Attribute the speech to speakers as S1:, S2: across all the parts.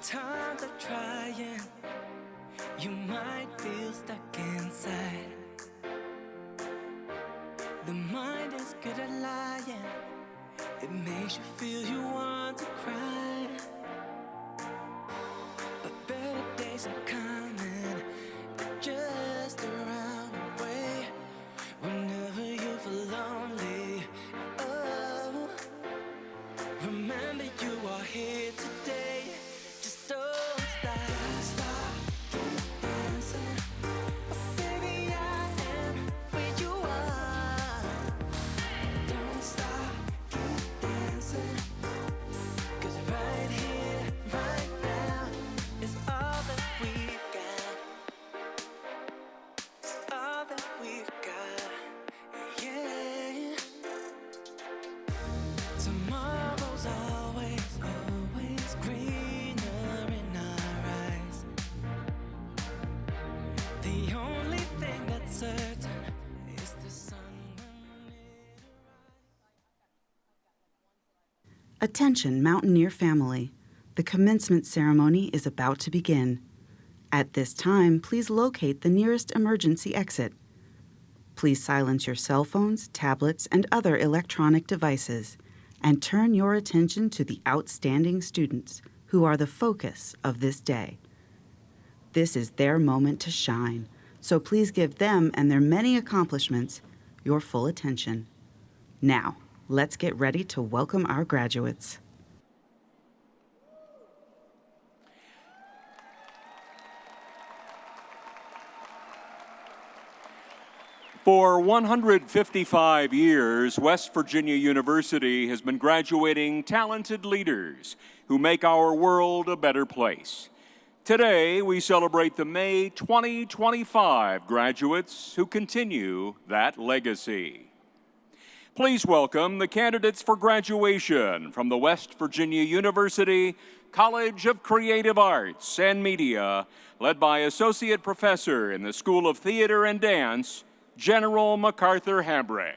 S1: Sometimes I try and you might feel stuck inside. The mind is good at lying. It makes you feel you want to cry. But better days are coming, they're just around the way. Whenever you feel lonely, oh, remember you are here today. Just don't stop. Don't stop, keep dancing. Oh, baby, I am where you are. Don't stop, keep dancing. 'Cause right here, right now, is all that we've got. It's all that we've got. Yeah. Tomorrow's always, always greener in our eyes. The only thing that's certain is the sun when it arrives.
S2: Attention, Mountaineer family. The commencement ceremony is about to begin. At this time, please locate the nearest emergency exit. Please silence your cell phones, tablets, and other electronic devices, and turn your attention to the outstanding students who are the focus of this day. This is their moment to shine, so please give them and their many accomplishments your full attention. Now, let's get ready to welcome our graduates.
S3: For 155 years, West Virginia University has been graduating talented leaders who make our world a better place. Today, we celebrate the May 2025 graduates who continue that legacy. Please welcome the candidates for graduation from the West Virginia University College of Creative Arts and Media, led by Associate Professor in the School of Theater and Dance, General MacArthur Hambrick.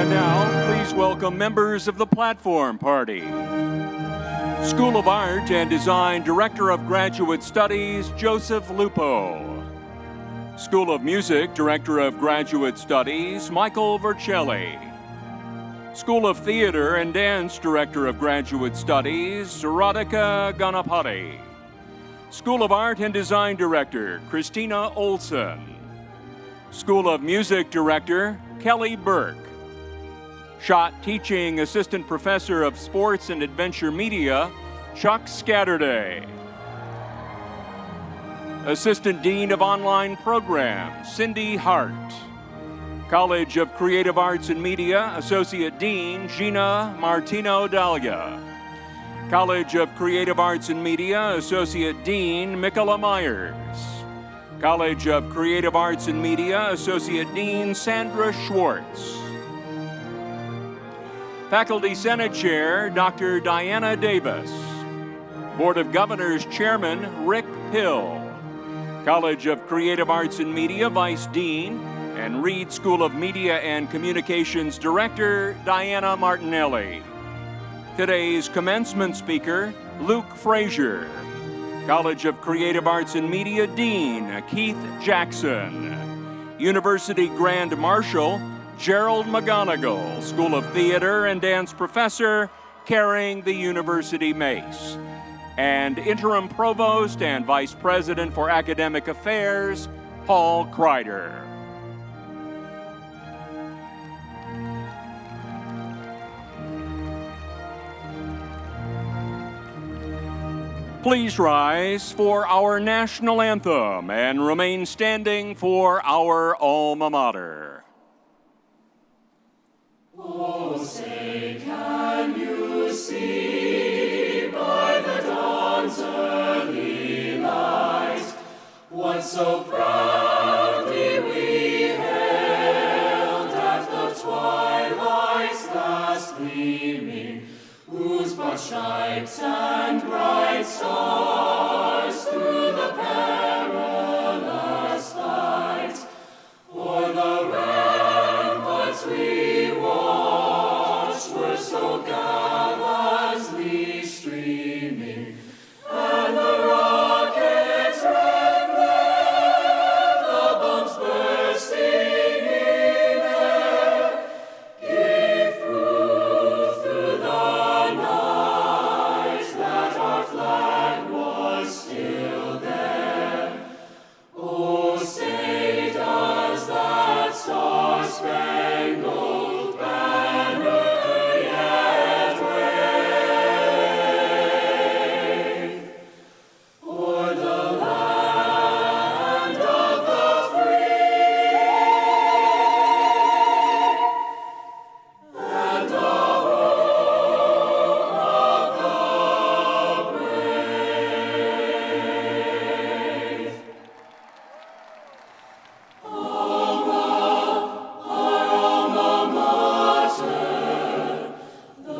S3: And now, please welcome members of the Platform Party. School of Art and Design Director of Graduate Studies, Joseph Lupo. School of Music Director of Graduate Studies, Michael Vercelli. School of Theater and Dance Director of Graduate Studies, Radhika Ganapati. School of Art and Design Director, Christina Olson. School of Music Director, Kelly Burke. Schott Teaching Assistant Professor of Sports and Adventure Media, Chuck Scatterday. Assistant Dean of Online Programs, Cindy Hart. College of Creative Arts and Media, Associate Dean, Gina Martino Dahlia. College of Creative Arts and Media, Associate Dean, Michaela Myers. College of Creative Arts and Media, Associate Dean, Sandra Schwartz. Faculty Senate Chair, Dr. Diana Davis. Board of Governors Chairman, Rick Hill. College of Creative Arts and Media, Vice Dean, and Reed School of Media and Communications Director, Diana Martinelli. Today's commencement speaker, Luke Frazier. College of Creative Arts and Media Dean, Keith Jackson. University Grand Marshal, Gerald McGonigal. School of Theater and Dance Professor, carrying the University Mace. And Interim Provost and Vice President for Academic Affairs, Paul Kreider. Please rise for our national anthem and remain standing for our alma mater.
S4: Oh, say, can you see by the dawn's early light what so proudly we hailed at the twilight's last gleaming, whose broad stripes and bright stars through the perilous fight o'er the ramparts we watched were so gallantly streaming, and the rockets red glare, the bombs bursting in air, gave proof through the night that our flag was still there. Oh, say does that star-spangled banner yet wave o'er the land of the free and the home of the brave. Alma, our alma mater, the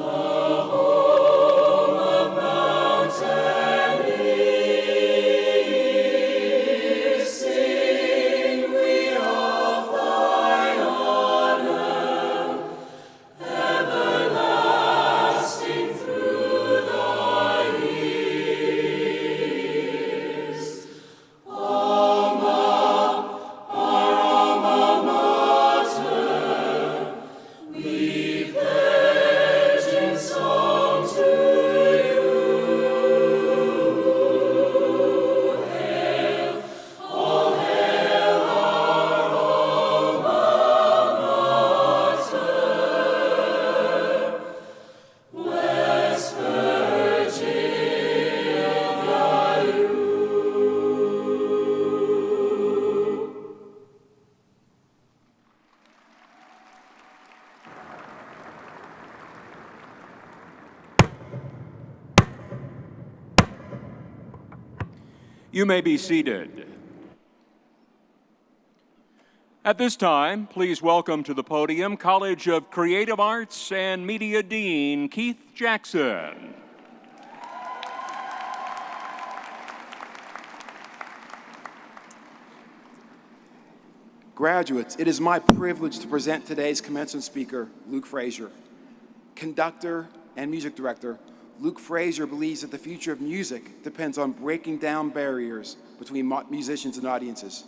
S4: home of mountain East, sing we of thy honor, everlasting through the years. Alma, our alma mater, we pledge in song to you. Hail, all hail our alma mater, West Virginia, you.
S3: You may be seated. At this time, please welcome to the podium College of Creative Arts and Media Dean Keith Jackson.
S5: Graduates, it is my privilege to present today's commencement speaker, Luke Frazier. Conductor and music director, Luke Frazier believes that the future of music depends on breaking down barriers between musicians and audiences.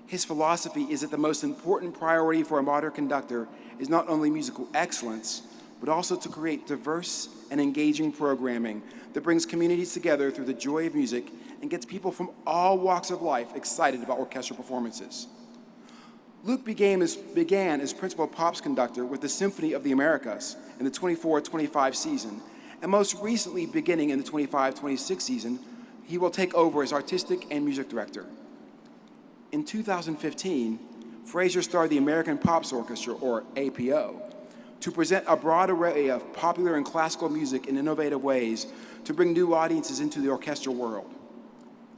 S5: His philosophy is that the most important priority for a modern conductor is not only musical excellence, but also to create diverse and engaging programming that brings communities together through the joy of music and gets people from all walks of life excited about orchestral performances. Luke began as principal pops conductor with the Symphony of the Americas in the 24-25 season, and most recently, beginning in the 25-26 season, he will take over as artistic and music director. In 2015, Frazier started the American Pops Orchestra, or APO, to present a broad array of popular and classical music in innovative ways to bring new audiences into the orchestral world.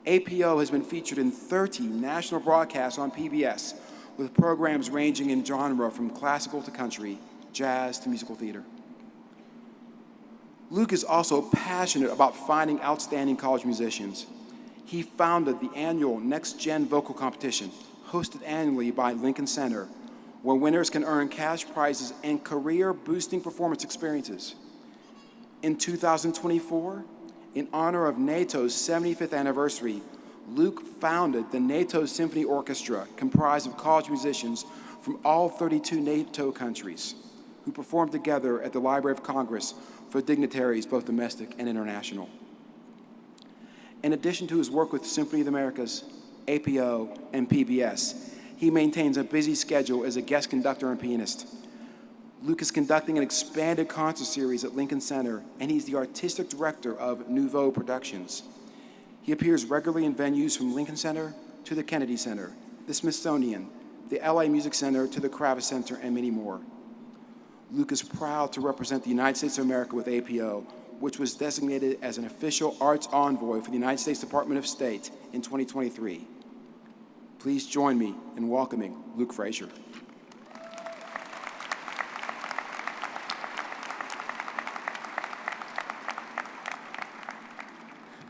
S5: APO has been featured in 30 national broadcasts on PBS, with programs ranging in genre from classical to country, jazz to musical theater. Luke is also passionate about finding outstanding college musicians. He founded the annual Next Gen Vocal Competition, hosted annually by Lincoln Center, where winners can earn cash prizes and career-boosting performance experiences. In 2024, in honor of NATO's 75th anniversary, Luke founded the NATO Symphony Orchestra, comprised of college musicians from all 32 NATO countries, who performed together at the Library of Congress for dignitaries, both domestic and international. In addition to his work with Symphony of the Americas, APO, and PBS, he maintains a busy schedule as a guest conductor and pianist. Luke is conducting an expanded concert series at Lincoln Center, and he's the artistic director of Nouveau Productions. He appears regularly in venues from Lincoln Center to the Kennedy Center, the Smithsonian, the LA Music Center to the Kravis Center, and many more. Luke is proud to represent the United States of America with APO, which was designated as an official arts envoy for the United States Department of State in 2023. Please join me in welcoming Luke Frazier.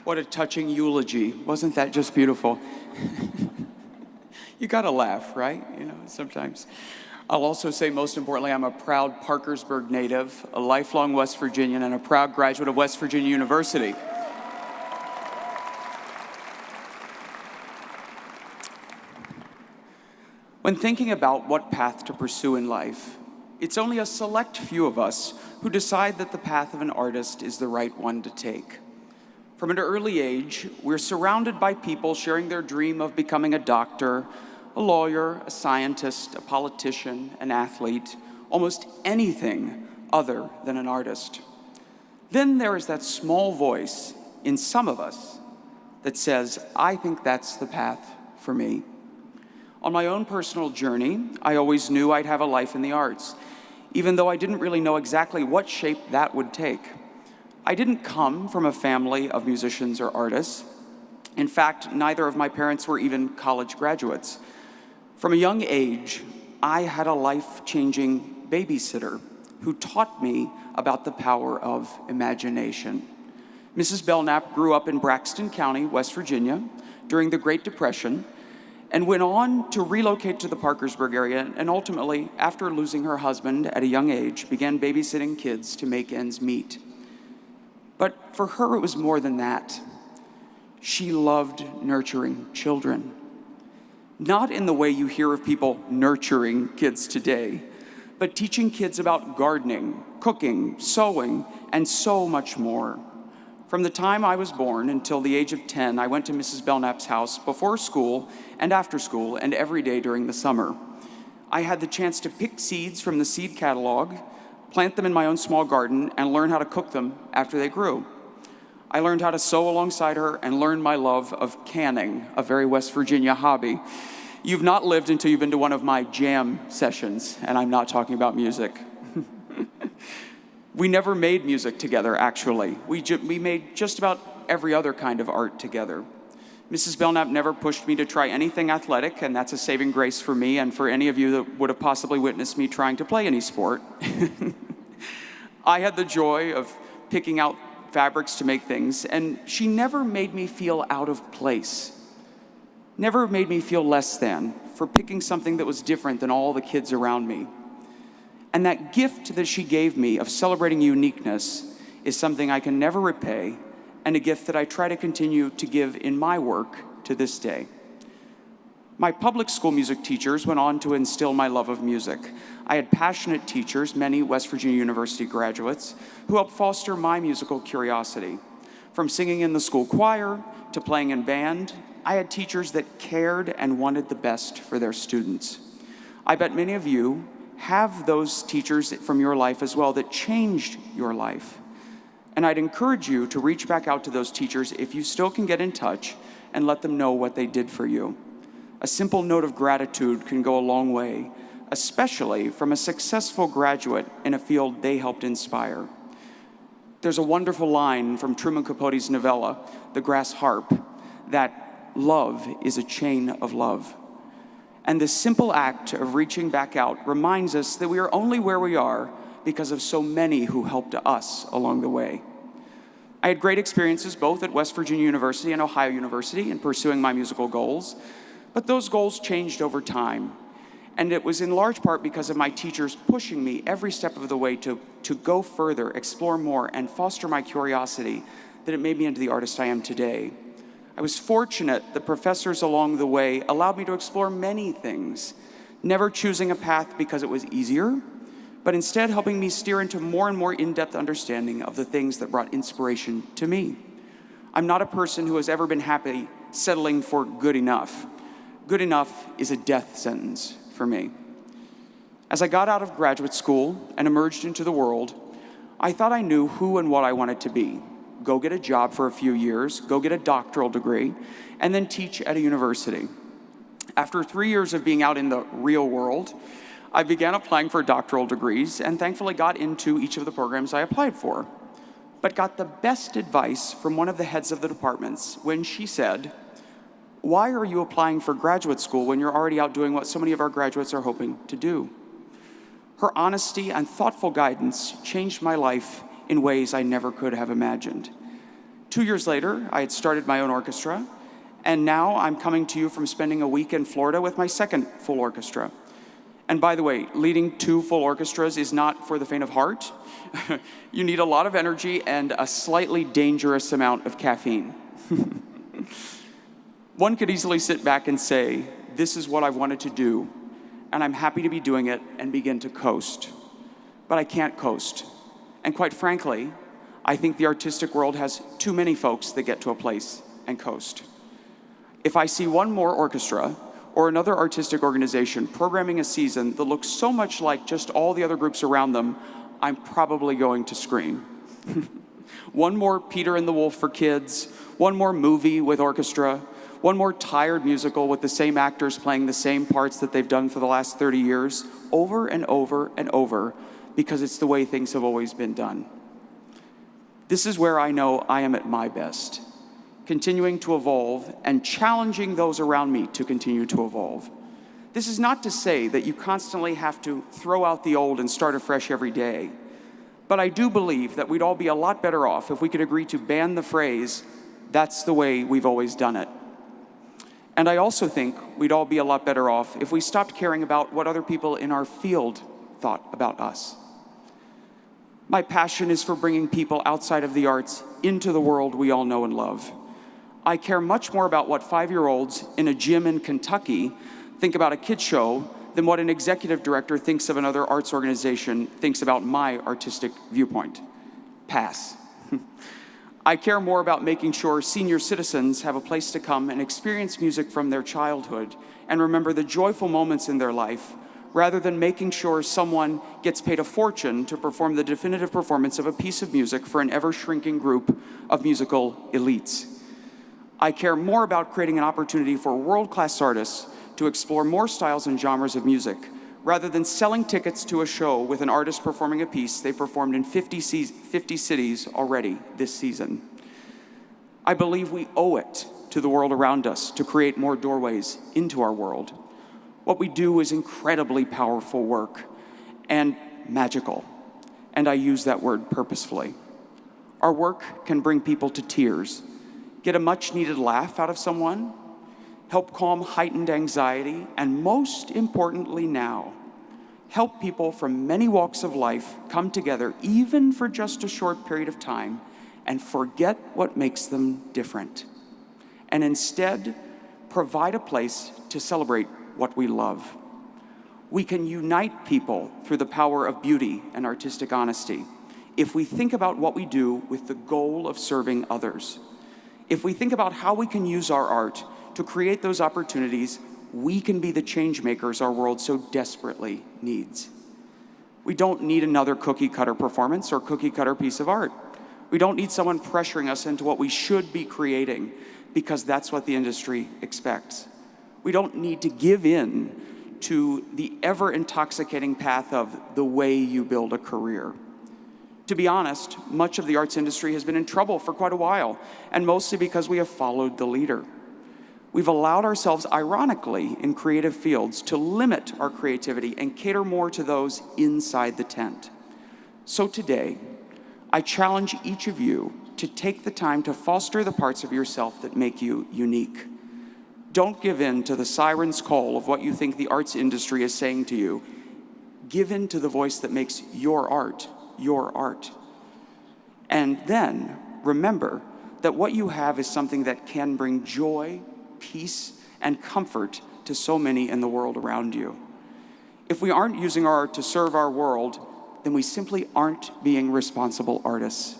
S6: What a touching eulogy. Wasn't that just beautiful? You gotta laugh, right? You know, sometimes. I'll also say, most importantly, I'm a proud Parkersburg native, a lifelong West Virginian, and a proud graduate of West Virginia University. When thinking about what path to pursue in life, it's only a select few of us who decide that the path of an artist is the right one to take. From an early age, we're surrounded by people sharing their dream of becoming a doctor, a lawyer, a scientist, a politician, an athlete, almost anything other than an artist. Then there is that small voice in some of us that says, I think that's the path for me. On my own personal journey, I always knew I'd have a life in the arts, even though I didn't really know exactly what shape that would take. I didn't come from a family of musicians or artists. In fact, neither of my parents were even college graduates. From a young age, I had a life-changing babysitter who taught me about the power of imagination. Mrs. Belknap grew up in Braxton County, West Virginia, during the Great Depression, and went on to relocate to the Parkersburg area, and ultimately, after losing her husband at a young age, began babysitting kids to make ends meet. But for her, it was more than that. She loved nurturing children. Not in the way you hear of people nurturing kids today, but teaching kids about gardening, cooking, sewing, and so much more. From the time I was born until the age of 10, I went to Mrs. Belknap's house before school and after school and every day during the summer. I had the chance to pick seeds from the seed catalog, plant them in my own small garden, and learn how to cook them after they grew. I learned how to sew alongside her and learned my love of canning, a very West Virginia hobby. You've not lived until you've been to one of my jam sessions, and I'm not talking about music. We never made music together, actually. We made just about every other kind of art together. Mrs. Belknap never pushed me to try anything athletic, and that's a saving grace for me and for any of you that would have possibly witnessed me trying to play any sport. I had the joy of picking out fabrics to make things, and she never made me feel out of place, never made me feel less than for picking something that was different than all the kids around me. And that gift that she gave me of celebrating uniqueness is something I can never repay, and a gift that I try to continue to give in my work to this day. My public school music teachers went on to instill my love of music. I had passionate teachers, many West Virginia University graduates, who helped foster my musical curiosity. From singing in the school choir to playing in band, I had teachers that cared and wanted the best for their students. I bet many of you have those teachers from your life as well that changed your life. And I'd encourage you to reach back out to those teachers if you still can get in touch and let them know what they did for you. A simple note of gratitude can go a long way, especially from a successful graduate in a field they helped inspire. There's a wonderful line from Truman Capote's novella, The Grass Harp, that love is a chain of love. And this simple act of reaching back out reminds us that we are only where we are because of so many who helped us along the way. I had great experiences both at West Virginia University and Ohio University in pursuing my musical goals, but those goals changed over time. And it was in large part because of my teachers pushing me every step of the way to go further, explore more, and foster my curiosity that it made me into the artist I am today. I was fortunate the professors along the way allowed me to explore many things, never choosing a path because it was easier, but instead helping me steer into more and more in-depth understanding of the things that brought inspiration to me. I'm not a person who has ever been happy settling for good enough. Good enough is a death sentence for me. As I got out of graduate school and emerged into the world, I thought I knew who and what I wanted to be. Go get a job for a few years, go get a doctoral degree, and then teach at a university. After 3 years of being out in the real world, I began applying for doctoral degrees and thankfully got into each of the programs I applied for, but got the best advice from one of the heads of the departments when she said, "Why are you applying for graduate school when you're already out doing what so many of our graduates are hoping to do?" Her honesty and thoughtful guidance changed my life in ways I never could have imagined. 2 years later, I had started my own orchestra, and now I'm coming to you from spending a week in Florida with my second full orchestra. And by the way, leading 2 full orchestras is not for the faint of heart. You need a lot of energy and a slightly dangerous amount of caffeine. One could easily sit back and say, this is what I've wanted to do, and I'm happy to be doing it and begin to coast. But I can't coast. And quite frankly, I think the artistic world has too many folks that get to a place and coast. If I see one more orchestra or another artistic organization programming a season that looks so much like just all the other groups around them, I'm probably going to scream. One more Peter and the Wolf for kids, one more movie with orchestra, one more tired musical with the same actors playing the same parts that they've done for the last 30 years, over and over and over, because it's the way things have always been done. This is where I know I am at my best, continuing to evolve and challenging those around me to continue to evolve. This is not to say that you constantly have to throw out the old and start afresh every day, but I do believe that we'd all be a lot better off if we could agree to ban the phrase, "That's the way we've always done it." And I also think we'd all be a lot better off if we stopped caring about what other people in our field thought about us. My passion is for bringing people outside of the arts into the world we all know and love. I care much more about what 5-year-olds in a gym in Kentucky think about a kid show than what an executive director thinks of another arts organization thinks about my artistic viewpoint. Pass. I care more about making sure senior citizens have a place to come and experience music from their childhood and remember the joyful moments in their life, rather than making sure someone gets paid a fortune to perform the definitive performance of a piece of music for an ever-shrinking group of musical elites. I care more about creating an opportunity for world-class artists to explore more styles and genres of music, rather than selling tickets to a show with an artist performing a piece they performed in 50 cities already this season. I believe we owe it to the world around us to create more doorways into our world. What we do is incredibly powerful work and magical, and I use that word purposefully. Our work can bring people to tears, get a much-needed laugh out of someone, help calm heightened anxiety, and most importantly now, help people from many walks of life come together, even for just a short period of time, and forget what makes them different, and instead provide a place to celebrate what we love. We can unite people through the power of beauty and artistic honesty if we think about what we do with the goal of serving others. If we think about how we can use our art to create those opportunities, we can be the change makers our world so desperately needs. We don't need another cookie-cutter performance or cookie-cutter piece of art. We don't need someone pressuring us into what we should be creating because that's what the industry expects. We don't need to give in to the ever-intoxicating path of the way you build a career. To be honest, much of the arts industry has been in trouble for quite a while, and mostly because we have followed the leader. We've allowed ourselves, ironically, in creative fields, to limit our creativity and cater more to those inside the tent. So today, I challenge each of you to take the time to foster the parts of yourself that make you unique. Don't give in to the siren's call of what you think the arts industry is saying to you. Give in to the voice that makes your art your art. And then remember that what you have is something that can bring joy, peace, and comfort to so many in the world around you. If we aren't using our art to serve our world, then we simply aren't being responsible artists.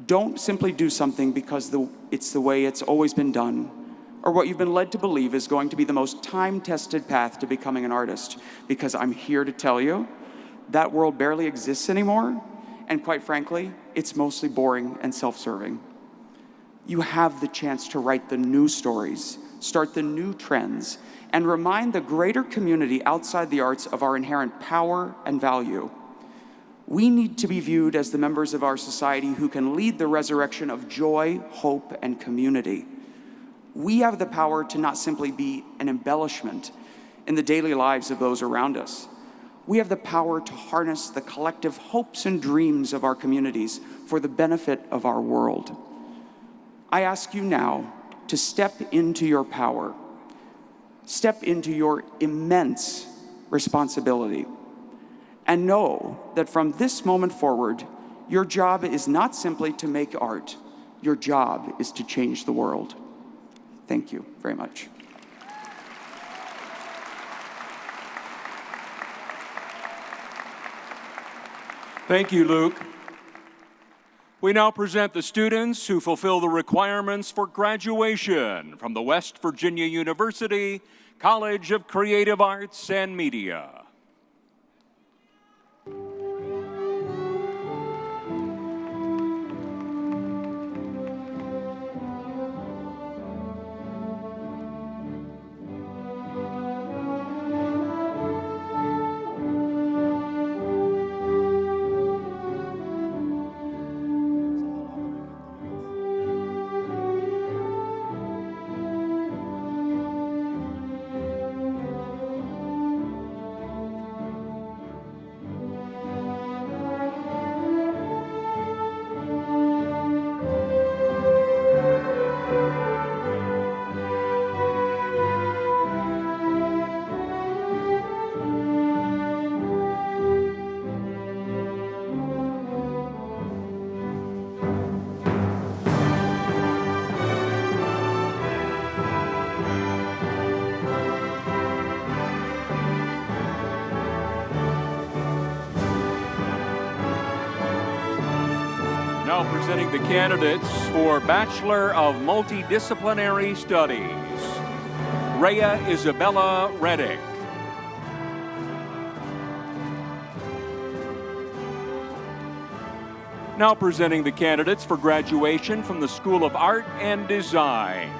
S6: Don't simply do something because it's the way it's always been done, or what you've been led to believe is going to be the most time-tested path to becoming an artist, because I'm here to tell you that world barely exists anymore, and quite frankly, it's mostly boring and self-serving. You have the chance to write the new stories, start the new trends, and remind the greater community outside the arts of our inherent power and value. We need to be viewed as the members of our society who can lead the resurrection of joy, hope, and community. We have the power to not simply be an embellishment in the daily lives of those around us. We have the power to harness the collective hopes and dreams of our communities for the benefit of our world. I ask you now to step into your power, step into your immense responsibility, and know that from this moment forward, your job is not simply to make art, your job is to change the world. Thank you very much.
S3: Thank you, Luke. We now present the students who fulfill the requirements for graduation from the West Virginia University College of Creative Arts and Media. Now presenting the candidates for Bachelor of Multidisciplinary Studies. Rhea Isabella Reddick. Now presenting the candidates for graduation from the School of Art and Design.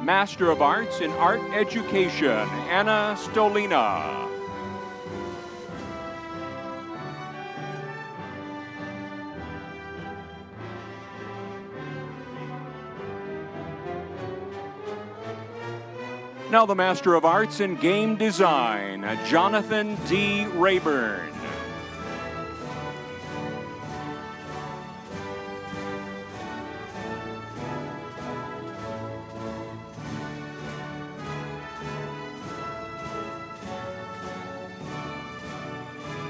S3: Master of Arts in Art Education, Anna Stolina. Now the Master of Arts in Game Design, Jonathan D. Rayburn.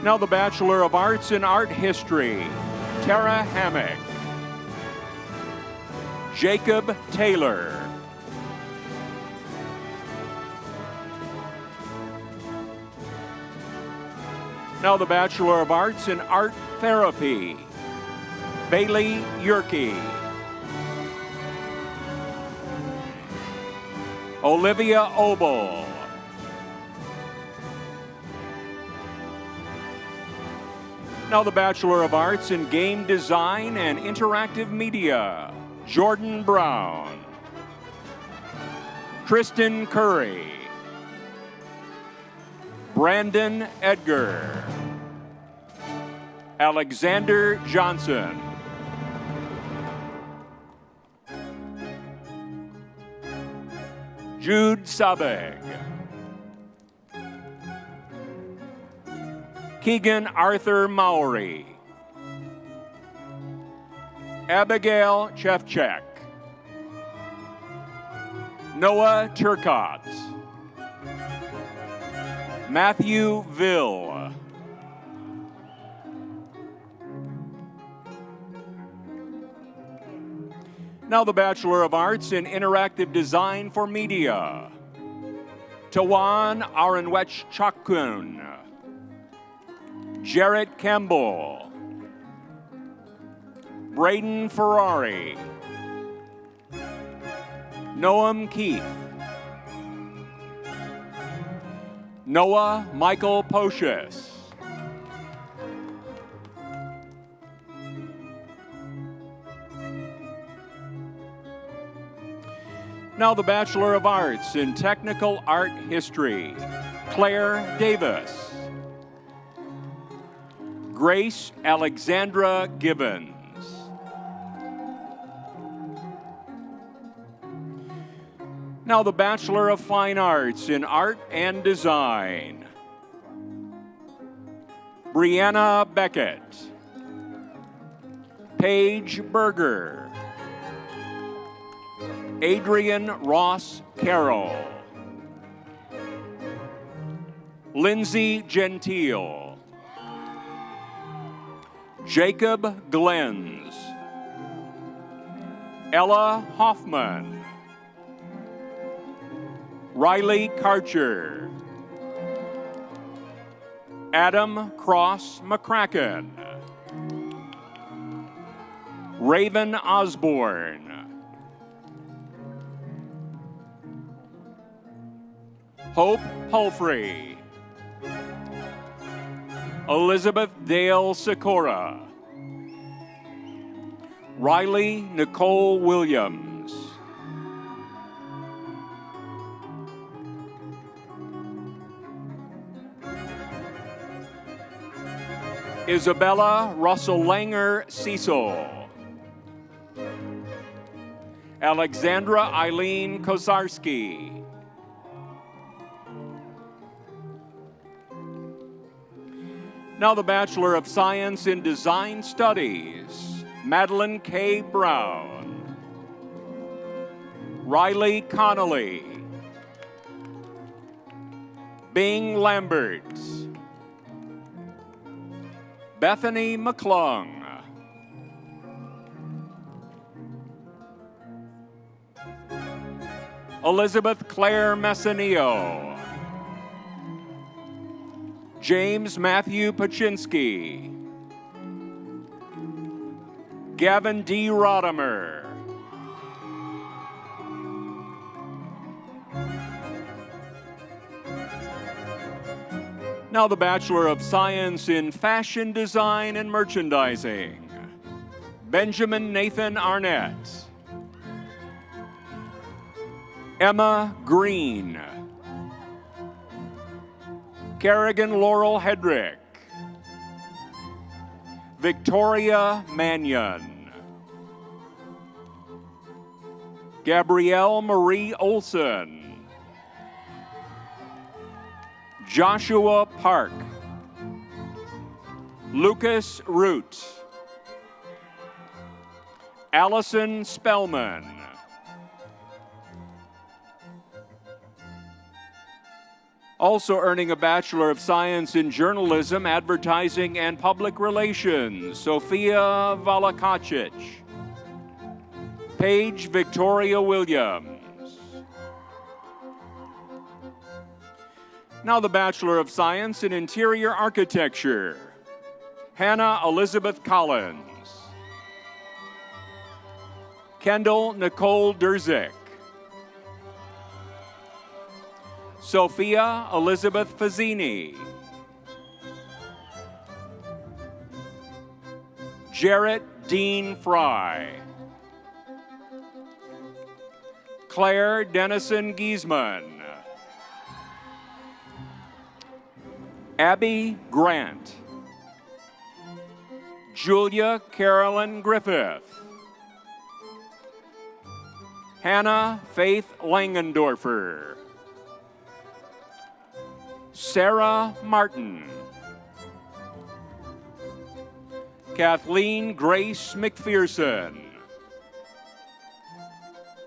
S3: Now the Bachelor of Arts in Art History, Tara Hammock. Jacob Taylor. Now the Bachelor of Arts in Art Therapy, Bailey Yerke. Olivia Obel. Now the Bachelor of Arts in Game Design and Interactive Media, Jordan Brown. Kristen Curry. Brandon Edgar. Alexander Johnson. Jude Sabeg. Keegan Arthur Mowry. Abigail Chefchek. Noah Turcott. Matthew Ville. Now the Bachelor of Arts in Interactive Design for Media, Tawan Aranwech Chakun. Jarrett Campbell. Braden Ferrari. Noam Keith. Noah Michael Pocius. Now the Bachelor of Arts in Technical Art History, Claire Davis. Grace Alexandra Gibbons. Now the Bachelor of Fine Arts in Art and Design, Brianna Beckett. Paige Berger. Adrian Ross Carroll. Lindsay Gentile. Jacob Glens. Ella Hoffman. Riley Karcher. Adam Cross McCracken. Raven Osborne. Hope Palfrey. Elizabeth Dale Sikora. Riley Nicole Williams. Isabella Russell Langer Cecil. Alexandra Eileen Kozarski. Now the Bachelor of Science in Design Studies, Madeline K. Brown. Riley Connolly. Bing Lambert. Bethany McClung. Elizabeth Claire Messineo. James Matthew Paczynski. Gavin D. Rodimer. Now the Bachelor of Science in Fashion Design and Merchandising, Benjamin Nathan Arnett. Emma Green. Kerrigan Laurel Hedrick. Victoria Mannion. Gabrielle Marie Olson. Joshua Park. Lucas Root. Allison Spellman. Also earning a Bachelor of Science in Journalism, Advertising, and Public Relations, Sofia Valakacic. Paige Victoria Williams. Now the Bachelor of Science in Interior Architecture, Hannah Elizabeth Collins. Kendall Nicole Durzik. Sophia Elizabeth Fazzini. Jarrett Dean Fry. Claire Dennison Giesman. Abby Grant. Julia Carolyn Griffith. Hannah Faith Langendorfer. Sarah Martin. Kathleen Grace McPherson.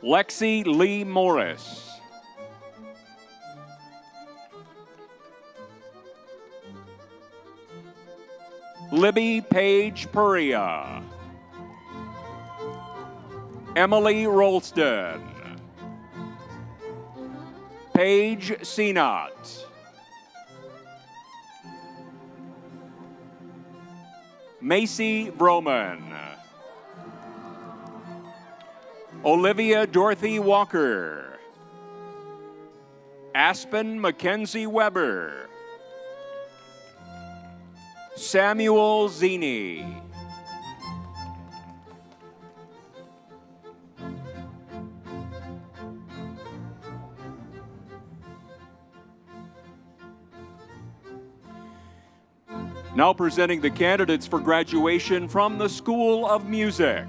S3: Lexi Lee Morris. Libby Page Puria. Emily Rolston. Paige Senat. Macy Broman. Olivia Dorothy Walker. Aspen Mackenzie Weber. Samuel Zini. Now presenting the candidates for graduation from the School of Music.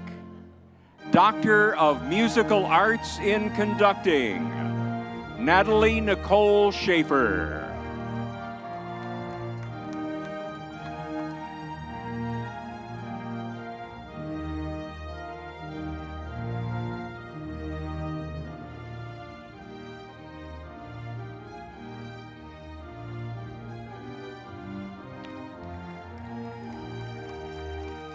S3: Doctor of Musical Arts in Conducting, Natalie Nicole Schaefer.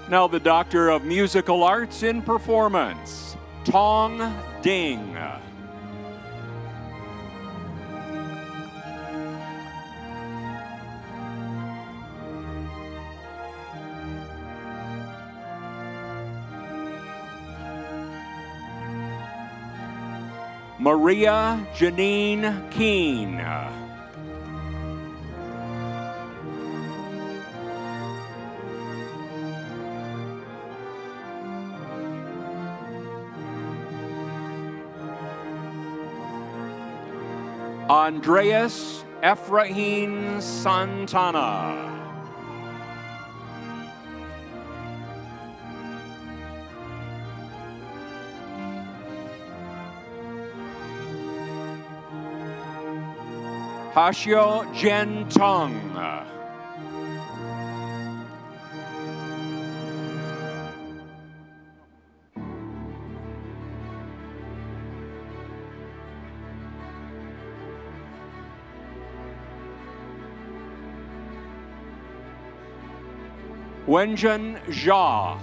S3: Now the Doctor of Musical Arts in Performance, Tong Ding. Maria Janine Keene. Andreas Efrain Santana. Hashio Jen Tung. Wenjun Jia.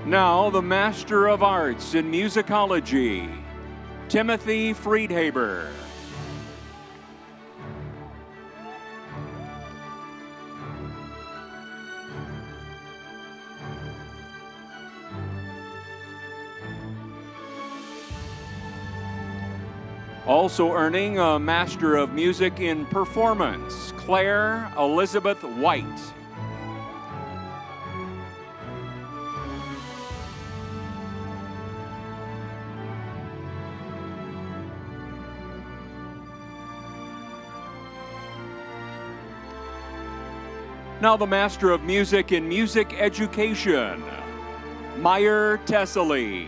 S3: Now, the Master of Arts in Musicology, Timothy Friedhaber. Also earning a Master of Music in Performance, Claire Elizabeth White. Now the Master of Music in Music Education, Meyer Tessely.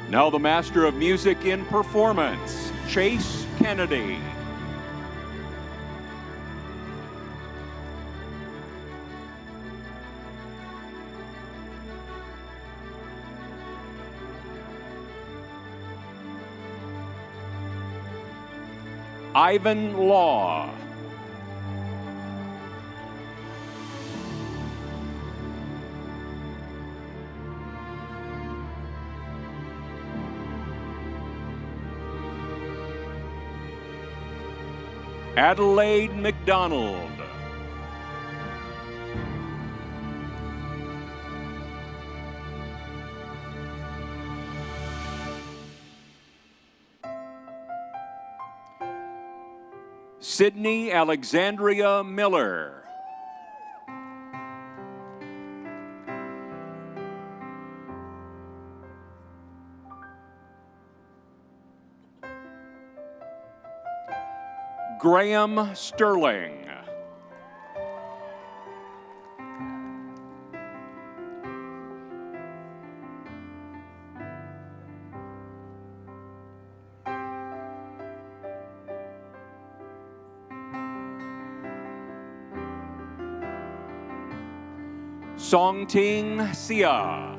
S3: Now the Master of Music in Performance, Chase Kennedy. Ivan Law. Adelaide McDonald. Sydney Alexandria Miller. Graham Sterling. Songting Sia.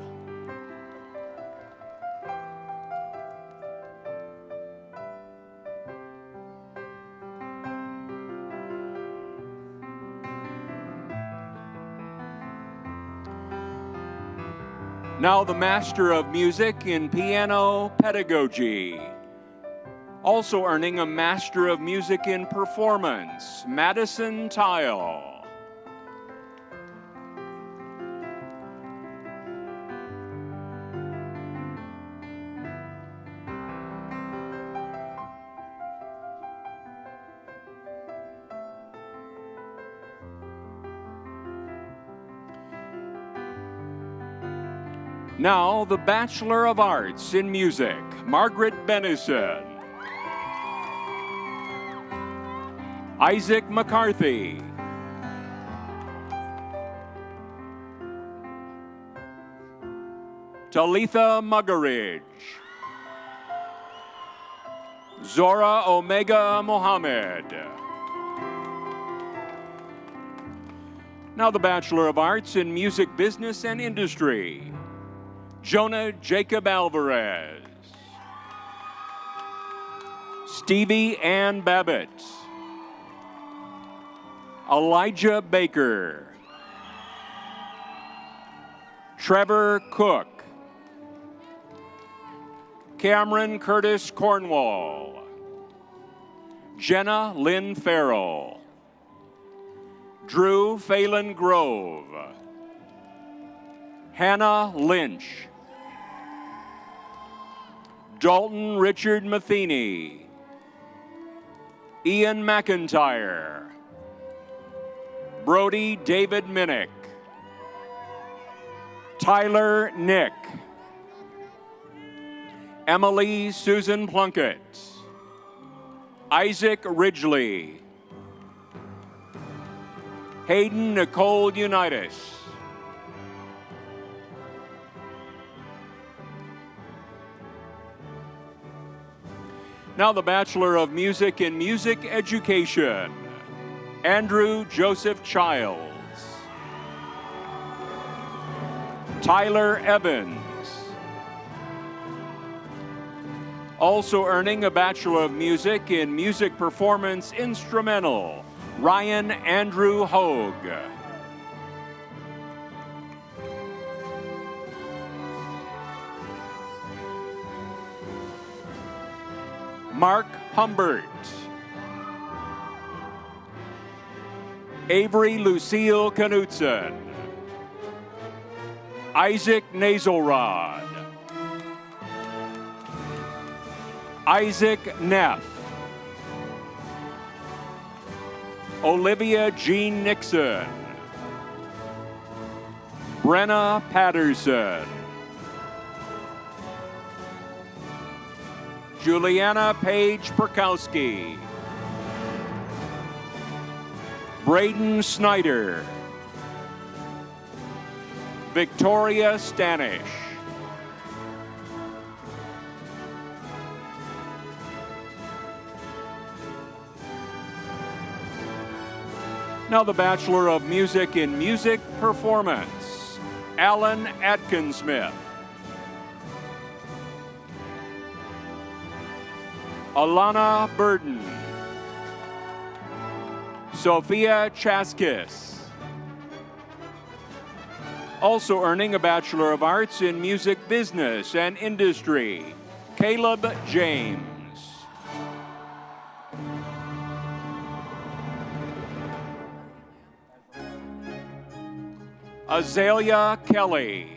S3: Now the Master of Music in Piano Pedagogy. Also earning a Master of Music in Performance, Madison Tile. Now, the Bachelor of Arts in Music, Margaret Bennison. Isaac McCarthy. Talitha Muggeridge. Zora Omega Mohammed. Now, the Bachelor of Arts in Music Business and Industry, Jonah Jacob Alvarez. Stevie Ann Babbitt. Elijah Baker. Trevor Cook. Cameron Curtis Cornwall. Jenna Lynn Farrell. Drew Phelan Grove. Hannah Lynch. Dalton Richard Matheny. Ian McIntyre. Brody David Minnick. Tyler Nick. Emily Susan Plunkett. Isaac Ridgely. Hayden Nicole Unitas. Now the Bachelor of Music in Music Education, Andrew Joseph Childs. Tyler Evans. Also earning a Bachelor of Music in Music Performance Instrumental, Ryan Andrew Hogue. Mark Humbert. Avery Lucille Knutson. Isaac Nazelrod. Isaac Neff. Olivia Jean Nixon. Brenna Patterson. Juliana Paige Perkowski. Braden Snyder. Victoria Stanish. Now the Bachelor of Music in Music Performance, Alan Atkinsmith. Alana Burden. Sophia Chaskis. Also earning a Bachelor of Arts in Music Business and Industry, Caleb James. Azalea Kelly.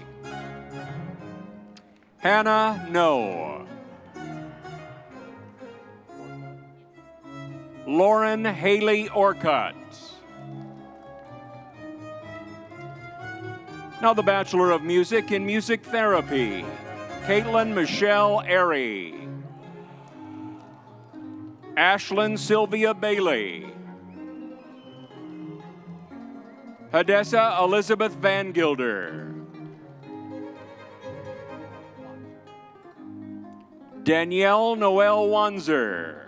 S3: Hannah No. Lauren Haley Orcutt. Now the Bachelor of Music in Music Therapy, Caitlin Michelle Airy. Ashlyn Sylvia Bailey. Hadessa Elizabeth Van Gilder. Danielle Noel Wanzer.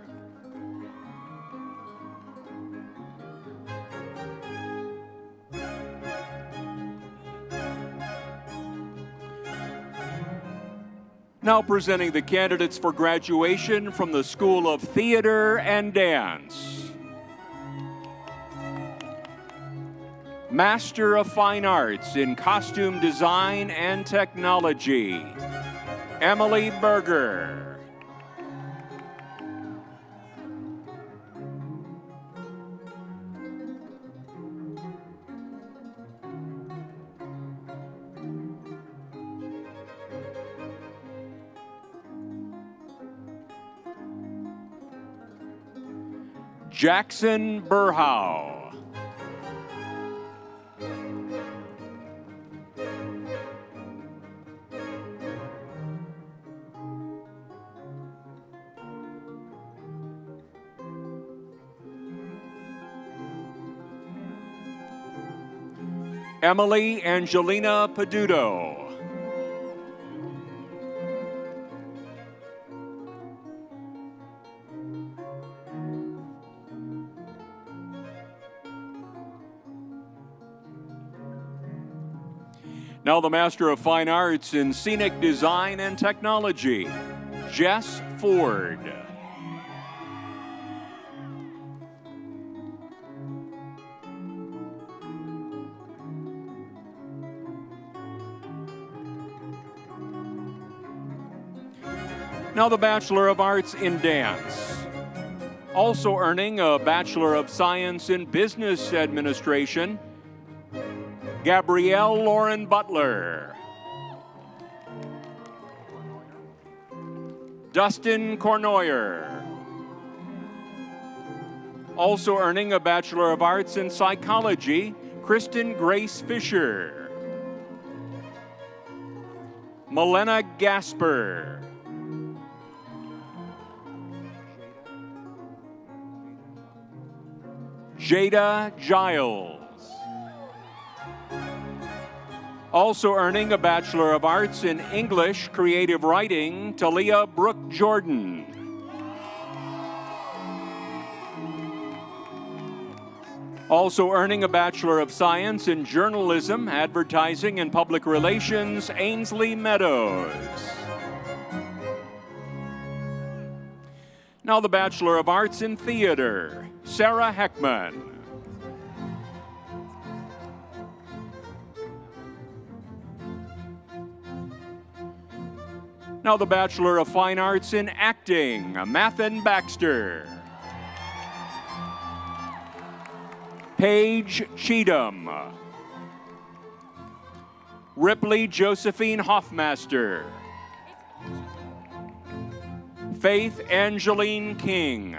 S3: Now presenting the candidates for graduation from the School of Theater and Dance. Master of Fine Arts in Costume Design and Technology, Emily Berger. Jackson Burhow. Emily Angelina Peduto. Now the Master of Fine Arts in Scenic Design and Technology, Jess Ford. Now the Bachelor of Arts in Dance. Also earning a Bachelor of Science in Business Administration, Gabrielle Lauren Butler. Dustin Cornoyer. Also earning a Bachelor of Arts in Psychology, Kristen Grace Fisher. Milena Gasper. Jada Giles. Also earning a Bachelor of Arts in English Creative Writing, Talia Brooke Jordan. Also earning a Bachelor of Science in Journalism, Advertising, and Public Relations, Ainsley Meadows. Now the Bachelor of Arts in Theater, Sarah Heckman. Now the Bachelor of Fine Arts in Acting, Mathen Baxter. Paige Cheatham. Ripley Josephine Hoffmaster. Faith Angeline King.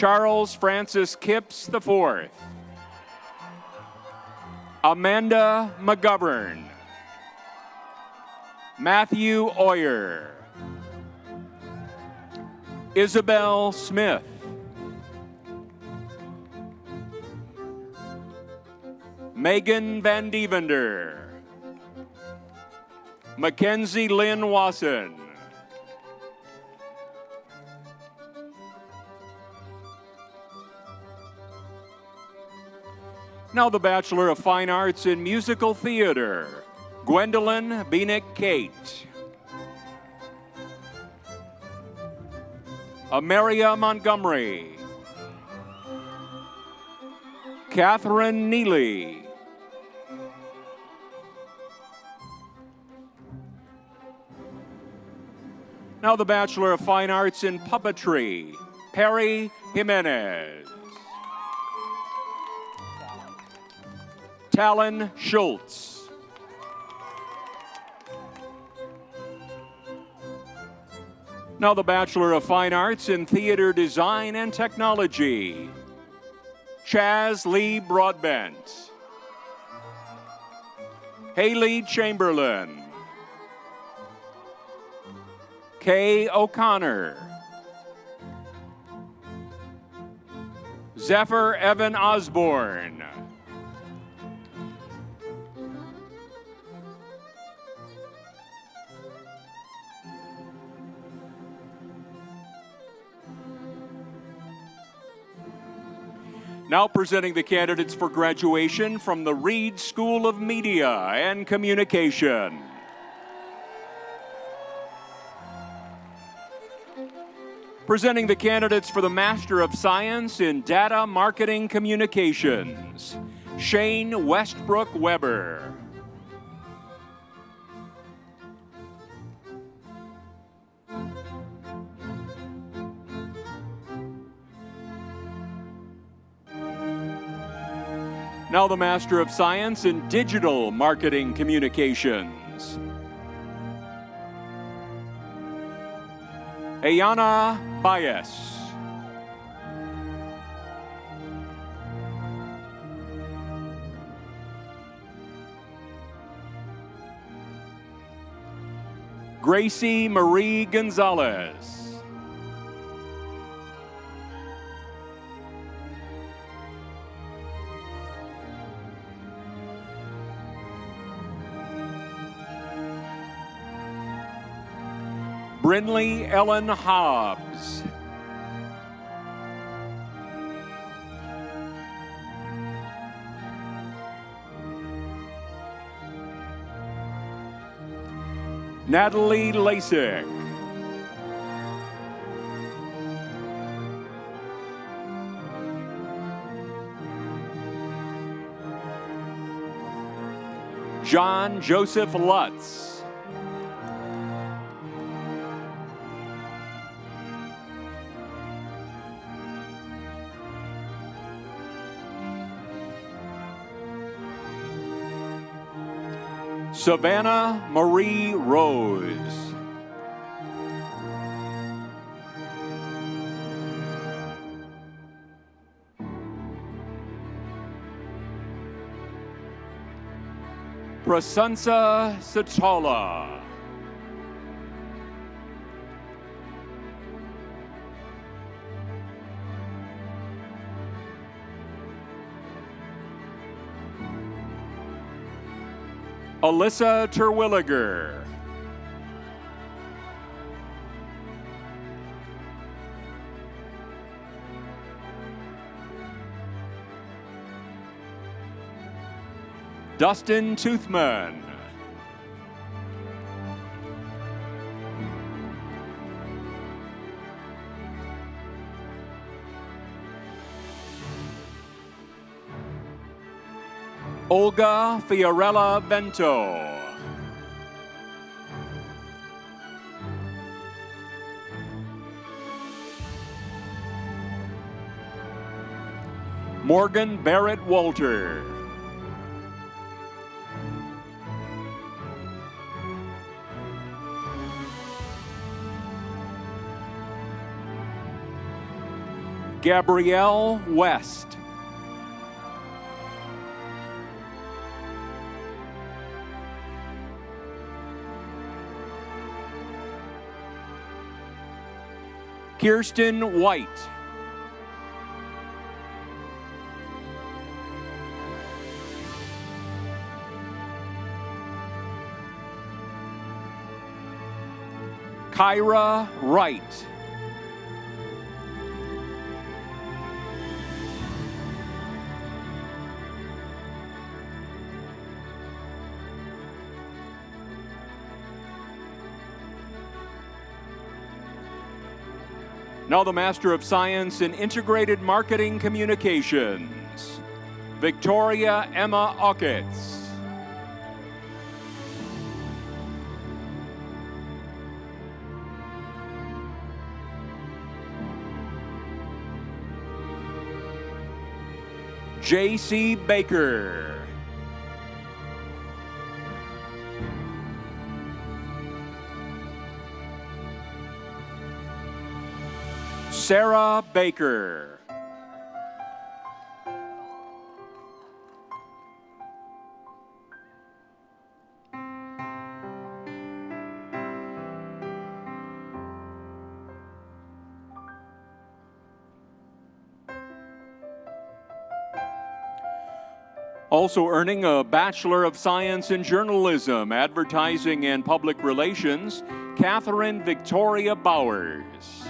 S3: Charles Francis Kipps IV. Amanda McGovern. Matthew Oyer. Isabel Smith. Megan Van Devender. Mackenzie Lynn Wasson. Now the Bachelor of Fine Arts in Musical Theater, Gwendolyn Beanick Kate. Ameria Montgomery. Catherine Neely. Now the Bachelor of Fine Arts in Puppetry, Perry Jimenez. Talon Schultz. Now the Bachelor of Fine Arts in Theater Design and Technology, Chaz Lee Broadbent. Haley Chamberlain. Kay O'Connor. Zephyr Evan Osborne. Now presenting the candidates for graduation from the Reed School of Media and Communication. Presenting the candidates for the Master of Science in Data Marketing Communications, Shane Westbrook Weber. Now the Master of Science in Digital Marketing Communications, Ayana Baez. Gracie Marie Gonzalez. Brinley Ellen Hobbs. Natalie Lasik. John Joseph Lutz. Savannah Marie Rose. Prasansa Satola. Alyssa Terwilliger. Dustin Toothman. Olga Fiorella Vento. Morgan Barrett Walter. Gabrielle West. Kirsten White. Kyra Wright. Now the Master of Science in Integrated Marketing Communications, Victoria Emma Ocketts. J.C. Baker. Sarah Baker. Also earning a Bachelor of Science in Journalism, Advertising, and Public Relations, Catherine Victoria Bowers.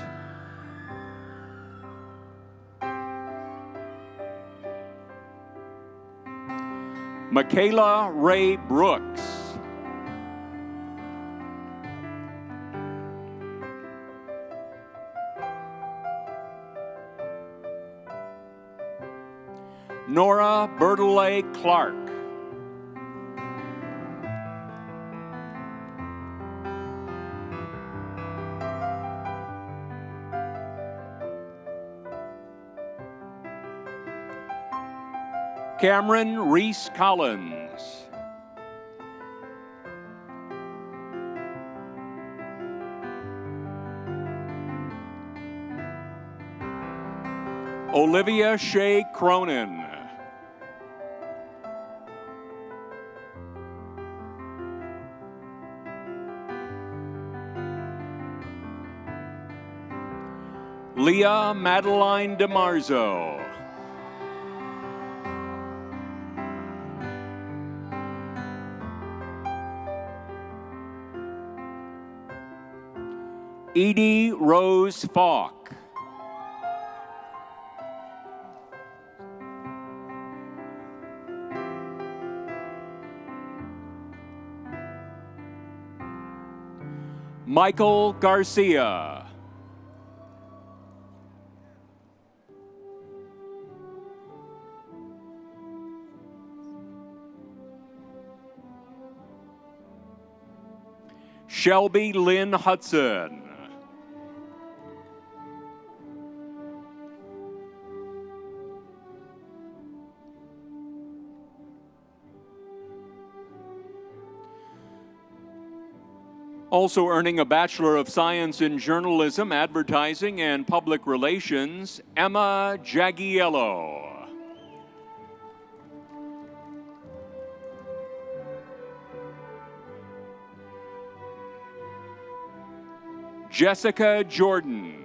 S3: Michaela Ray Brooks. Nora Bertollet Clark. Cameron Reese Collins. Olivia Shea Cronin. Leah Madeline DeMarzo. Edie Rose Falk. Michael Garcia. Shelby Lynn Hudson. Also earning a Bachelor of Science in Journalism, Advertising, and Public Relations, Emma Jagiello. Jessica Jordan.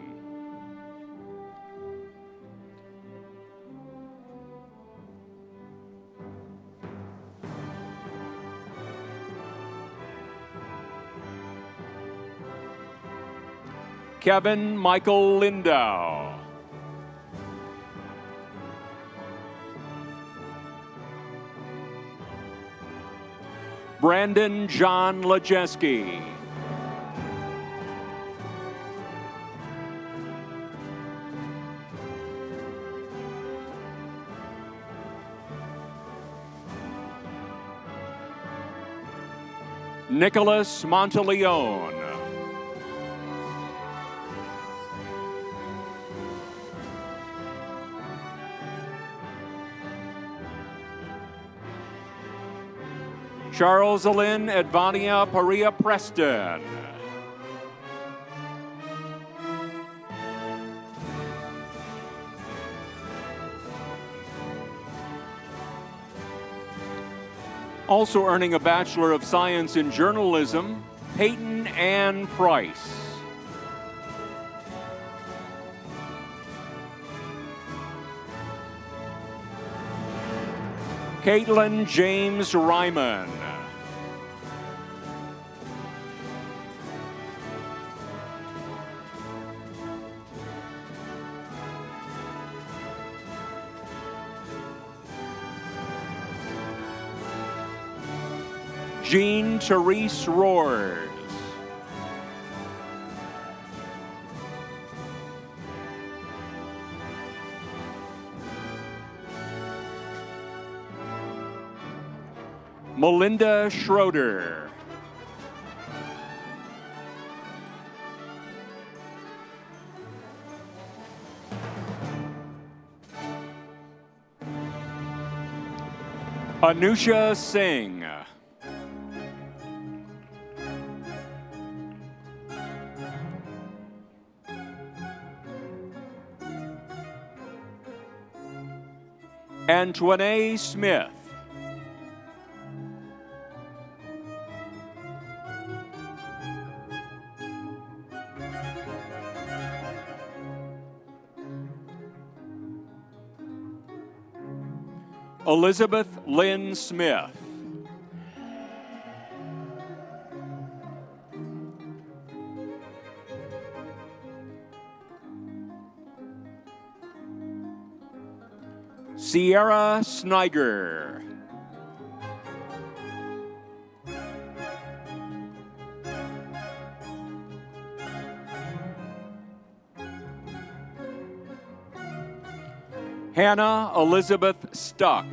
S3: Kevin Michael Lindau. Brandon John Lajeski. Nicholas Monteleone. Charles Alyn Advania Paria Preston. Also earning a Bachelor of Science in Journalism, Peyton Ann Price. Caitlin James Ryman. Jean Therese Roars. Melinda Schroeder. Anusha Singh. Antoine Smith. Elizabeth Lynn Smith. Sierra Sniger. Hannah Elizabeth Stuck.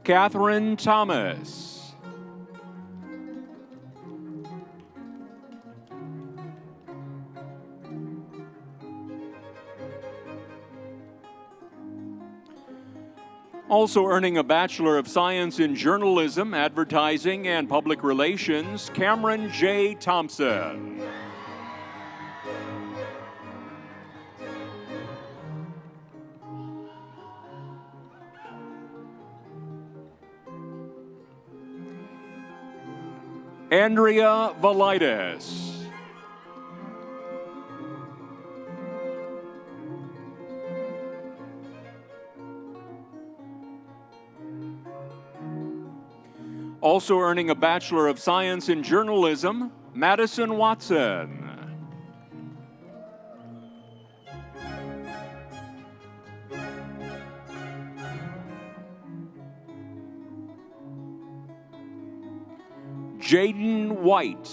S3: Catherine Thomas. Also earning a Bachelor of Science in Journalism, Advertising, and Public Relations, Cameron J. Thompson. Andrea Valitis. Also earning a Bachelor of Science in Journalism, Madison Watson. Jaden White.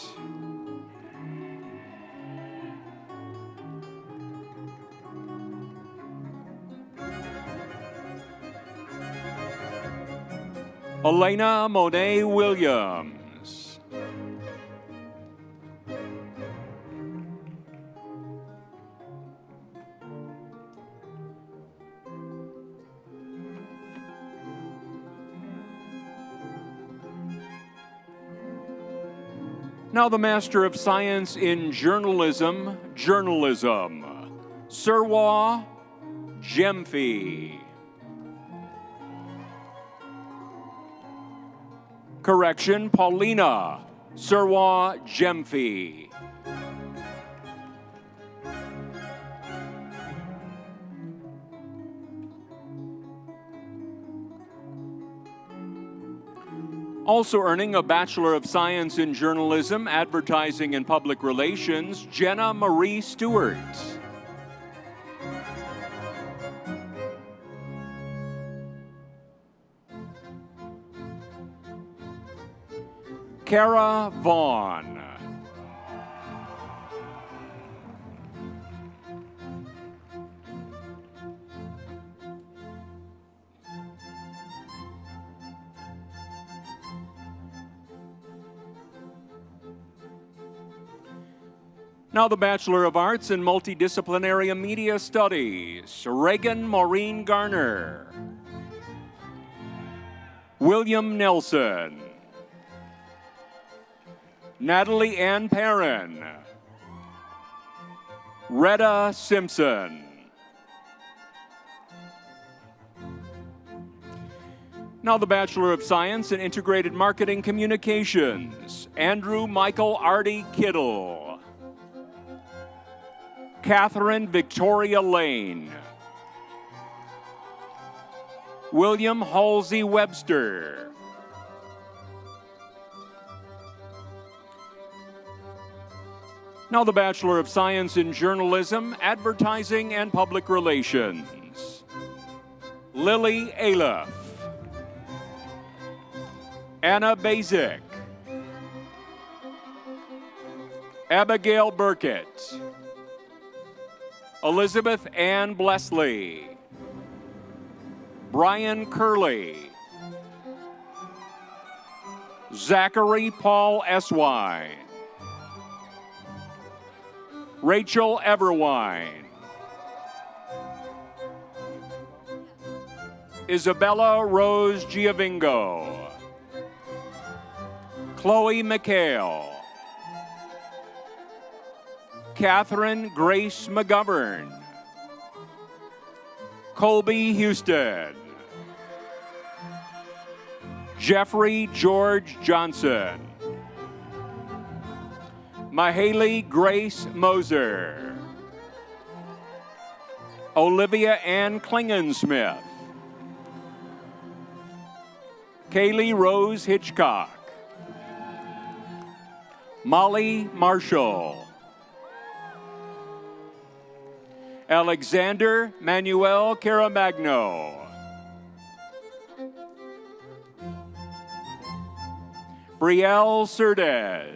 S3: Elena Monet Williams. Now the Master of Science in Journalism, Sirwa Jemfi. Correction, Paulina Sirwa Jemfi. Also earning a Bachelor of Science in Journalism, Advertising, and Public Relations, Jenna Marie Stewart. Kara Vaughn. Now the Bachelor of Arts in Multidisciplinary Media Studies, Reagan Maureen Garner. William Nelson. Natalie Ann Perrin. Retta Simpson. Now the Bachelor of Science in Integrated Marketing Communications, Andrew Michael Artie Kittle. Catherine Victoria Lane. William Halsey Webster. Now the Bachelor of Science in Journalism, Advertising, and Public Relations, Lily Aleph. Anna Basic. Abigail Burkett. Elizabeth Ann Blesley. Brian Curley. Zachary Paul Eswine. Rachel Everwine. Isabella Rose Giovingo. Chloe McHale. Catherine Grace McGovern. Colby Houston. Jeffrey George Johnson. Mahaley Grace Moser. Olivia Ann Klingensmith. Kaylee Rose Hitchcock. Molly Marshall. Alexander Manuel Caramagno. Brielle Cerdez.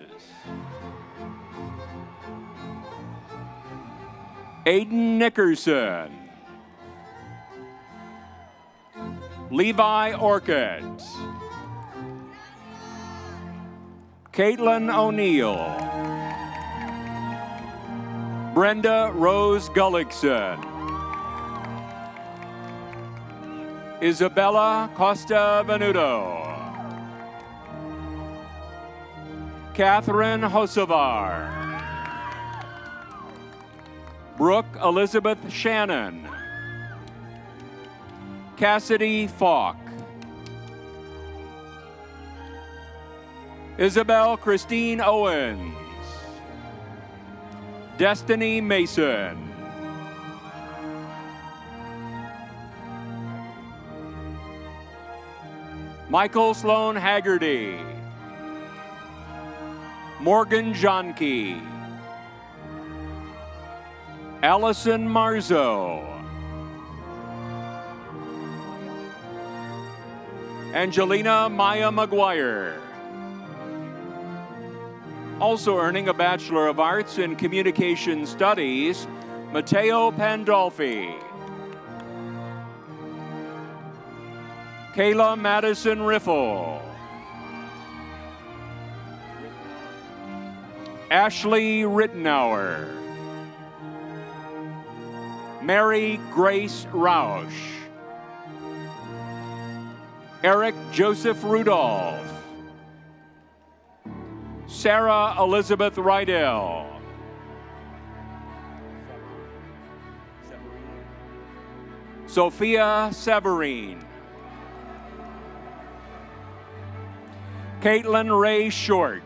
S3: Aiden Nickerson. Levi Orchid. Caitlin O'Neill. Brenda Rose Gullickson. Isabella Costa Venuto. Catherine Hosevar. Brooke Elizabeth Shannon. Cassidy Falk. Isabel Christine Owens. Destiny Mason. Michael Sloan Haggerty. Morgan Johnke. Allison Marzo. Angelina Maya McGuire. Also earning a Bachelor of Arts in Communication Studies, Matteo Pandolfi. Kayla Madison Riffle. Ashley Rittenauer. Mary Grace Rausch. Eric Joseph Rudolph. Sarah Elizabeth Rydell. Sophia Severine. Caitlin Ray Short.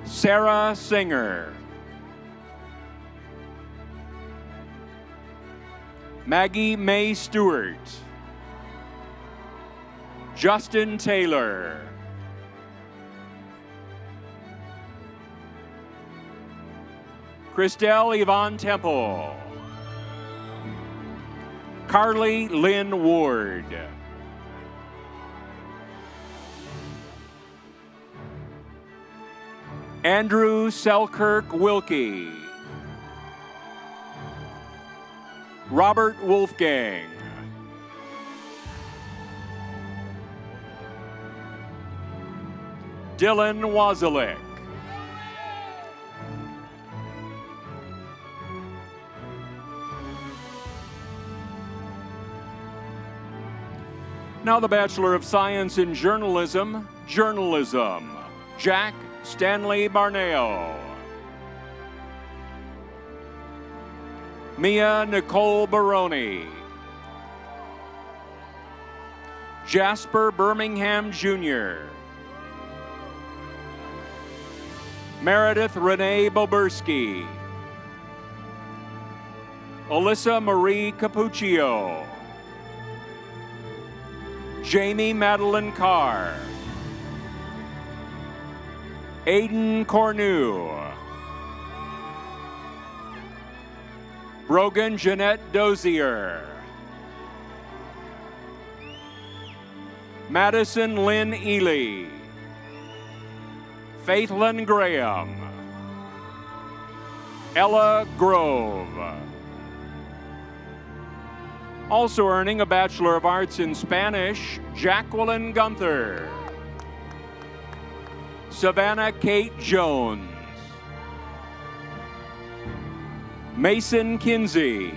S3: Sarah Singer. Maggie Mae Stewart. Justin Taylor. Christelle Yvonne Temple. Carly Lynn Ward. Andrew Selkirk Wilkie. Robert Wolfgang. Dylan Wazalik. Now the Bachelor of Science in Journalism, Journalism, Jack Stanley Barneo. Mia Nicole Baroni. Jasper Birmingham Jr. Meredith Renee Boberski. Alyssa Marie Capuccio. Jamie Madeline Carr. Aiden Cornu. Brogan Jeanette Dozier. Madison Lynn Ely. Faithlyn Graham. Ella Grove. Also earning a Bachelor of Arts in Spanish, Jacqueline Gunther. Savannah Kate Jones. Mason Kinsey.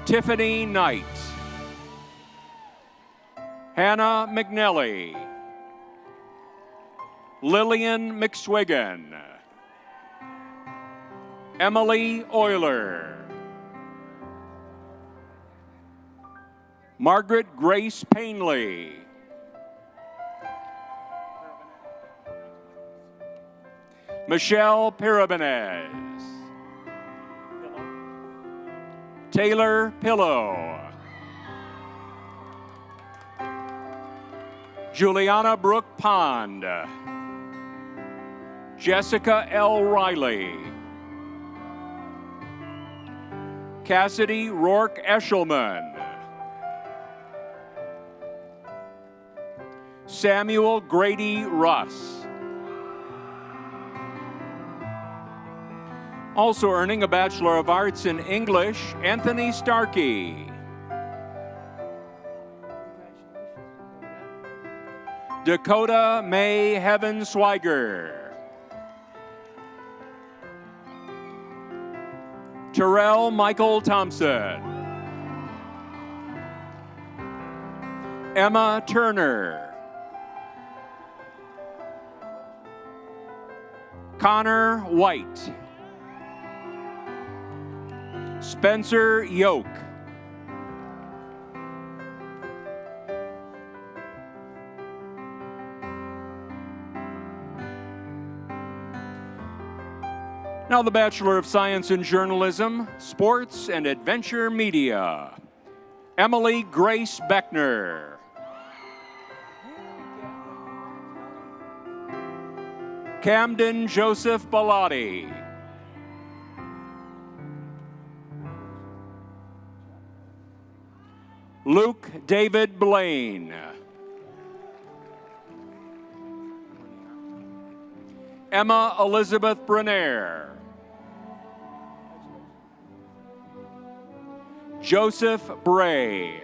S3: Tiffany Knight. Hannah McNelly. Lillian McSwiggan. Emily Euler. Margaret Grace Painley. Michelle Pirabanez. Taylor Pillow. Juliana Brooke Pond. Jessica L. Riley. Cassidy Rourke Eshelman. Samuel Grady Russ. Also earning a Bachelor of Arts in English, Anthony Starkey. Dakota May Heaven Swiger. Terrell Michael Thompson. Emma Turner. Connor White. Spencer Yoke. Now the Bachelor of Science in Journalism, Sports and Adventure Media. Emily Grace Beckner. Camden Joseph Bellotti. Luke David Blaine. Emma Elizabeth Brenaire. Joseph Bray.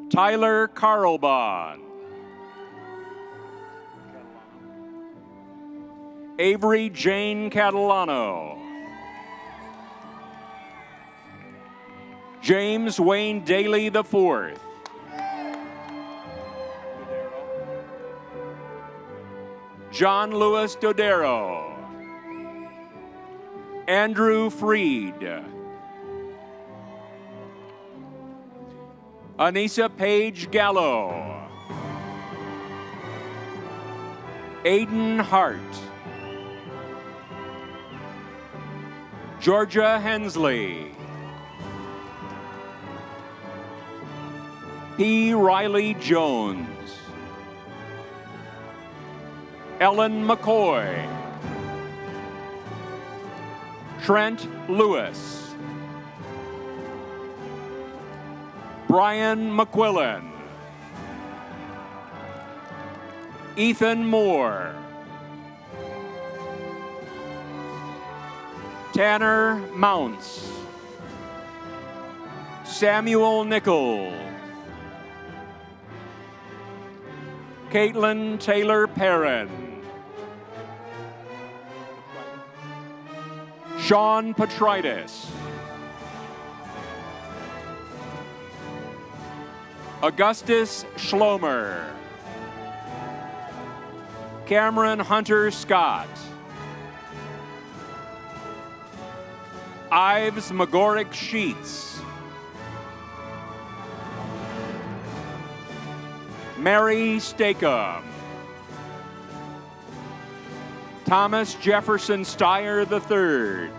S3: Tyler Carlbon. Avery Jane Catalano. James Wayne Daly IV. John Louis Dodero. Andrew Freed. Anissa Page Gallo. Aiden Hart. Georgia Hensley. P. Riley Jones. Ellen McCoy. Trent Lewis. Brian McQuillan. Ethan Moore. Tanner Mounts. Samuel Nichols. Caitlin Taylor Perrin. Sean Petritis. Augustus Schlomer. Cameron Hunter Scott. Ives McGorrick Sheets. Mary Stakem. Thomas Jefferson Steyer III.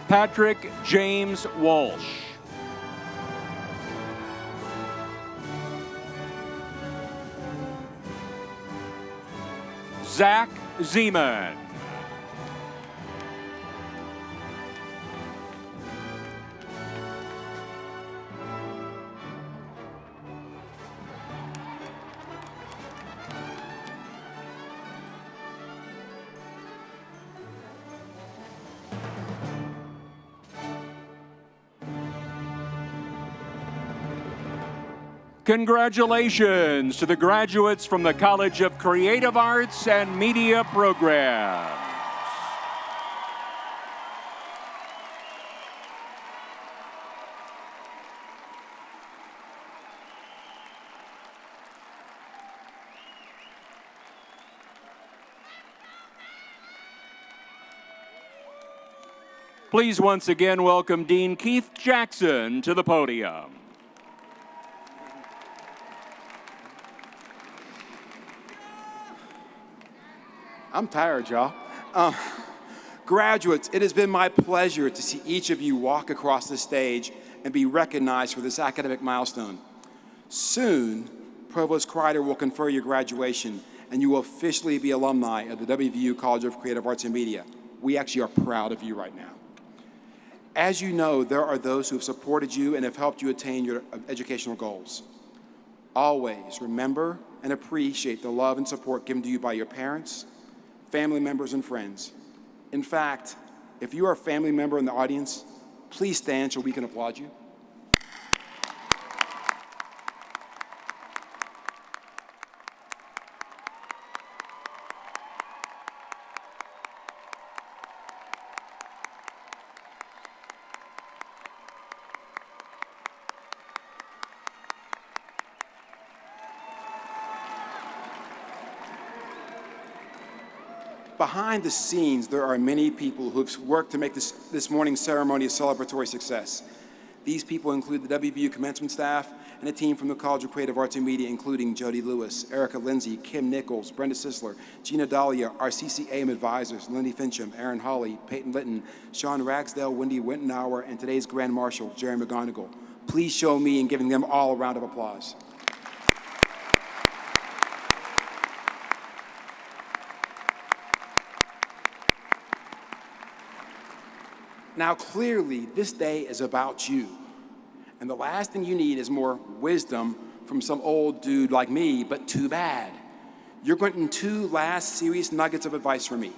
S3: Patrick James Walsh. Zach Zeman. Congratulations to the graduates from the College of Creative Arts and Media programs. Please once again welcome Dean Keith Jackson to the podium.
S5: I'm tired, y'all. Graduates, it has been my pleasure to see each of you walk across the stage and be recognized for this academic milestone. Soon, Provost Kreider will confer your graduation, and you will officially be alumni of the WVU College of Creative Arts and Media. We actually are proud of you right now. As you know, there are those who have supported you and have helped you attain your educational goals. Always remember and appreciate the love and support given to you by your parents, family members, and friends. In fact, if you are a family member in the audience, please stand so we can applaud you. Behind the scenes, there are many people who've worked to make this morning's ceremony a celebratory success. These people include the WVU commencement staff and a team from the College of Creative Arts and Media, including Jody Lewis, Erica Lindsay, Kim Nichols, Brenda Sisler, Gina Dahlia, our CCAM advisors, Lindy Fincham, Aaron Hawley, Peyton Litton, Sean Ragsdale, Wendy Wintenauer, and today's Grand Marshal, Jerry McGonigal. Please show me in giving them all a round of applause. Now, clearly, this day is about you. And the last thing you need is more wisdom from some old dude like me, but too bad. You're getting two last serious nuggets of advice from me.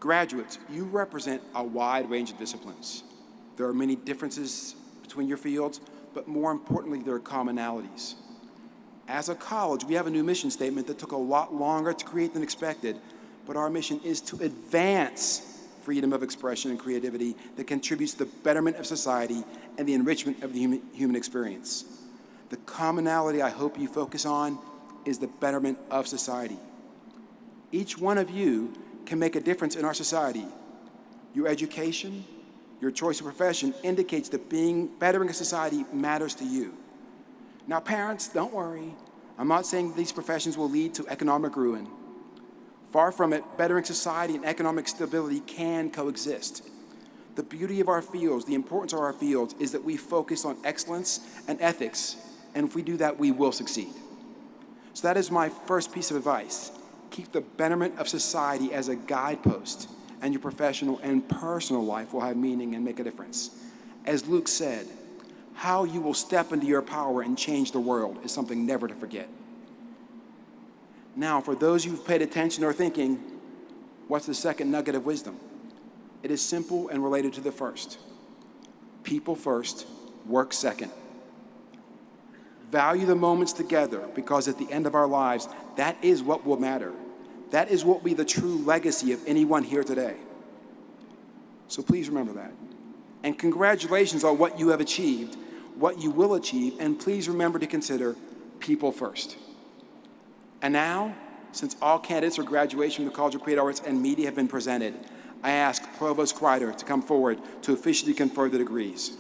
S5: Graduates, you represent a wide range of disciplines. There are many differences between your fields, but more importantly, there are commonalities. As a college, we have a new mission statement that took a lot longer to create than expected, but our mission is to advance freedom of expression and creativity that contributes to the betterment of society and the enrichment of the human experience. The commonality I hope you focus on is the betterment of society. Each one of you can make a difference in our society. Your education, your choice of profession indicates that bettering a society matters to you. Now, parents, don't worry. I'm not saying these professions will lead to economic ruin. Far from it, bettering society and economic stability can coexist. The beauty of our fields, the importance of our fields, is that we focus on excellence and ethics, and if we do that, we will succeed. So that is my first piece of advice. Keep the betterment of society as a guidepost, and your professional and personal life will have meaning and make a difference. As Luke said, how you will step into your power and change the world is something never to forget. Now, for those who've paid attention or thinking, what's the second nugget of wisdom? It is simple and related to the first. People first, work second. Value the moments together, because at the end of our lives, that is what will matter. That is what will be the true legacy of anyone here today. So please remember that. And congratulations on what you have achieved, what you will achieve, and please remember to consider people first. And now, since all candidates for graduation from the College of Creative Arts and Media have been presented, I ask Provost Kreider to come forward to officially confer the degrees.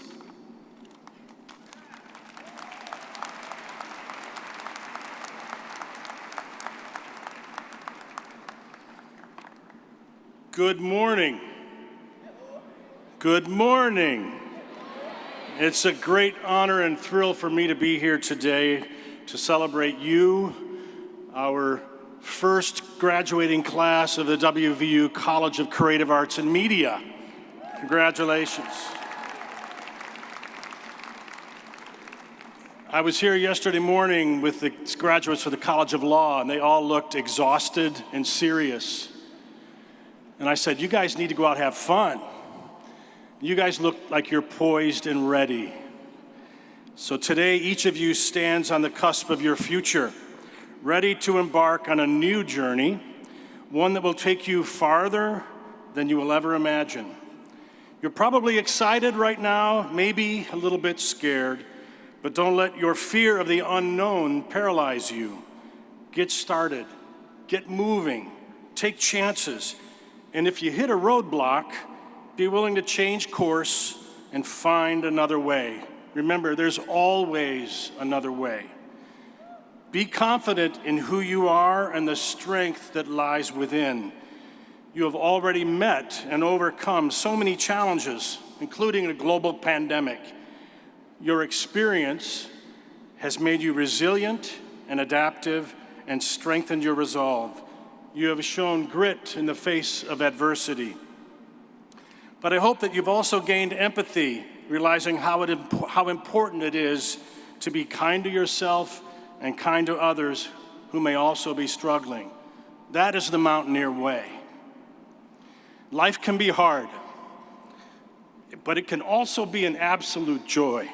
S7: Good morning. Good morning. It's a great honor and thrill for me to be here today to celebrate you, our first graduating class of the WVU College of Creative Arts and Media. Congratulations. I was here yesterday morning with the graduates for the College of Law, and they all looked exhausted and serious. And I said, you guys need to go out and have fun. You guys look like you're poised and ready. So today, each of you stands on the cusp of your future, ready to embark on a new journey, one that will take you farther than you will ever imagine. You're probably excited right now, maybe a little bit scared, but don't let your fear of the unknown paralyze you. Get started, get moving, take chances. And if you hit a roadblock, be willing to change course and find another way. Remember, there's always another way. Be confident in who you are and the strength that lies within. You have already met and overcome so many challenges, including a global pandemic. Your experience has made you resilient and adaptive and strengthened your resolve. You have shown grit in the face of adversity. But I hope that you've also gained empathy, realizing how important it is to be kind to yourself and kind to others who may also be struggling. That is the mountaineer way. Life can be hard, but it can also be an absolute joy,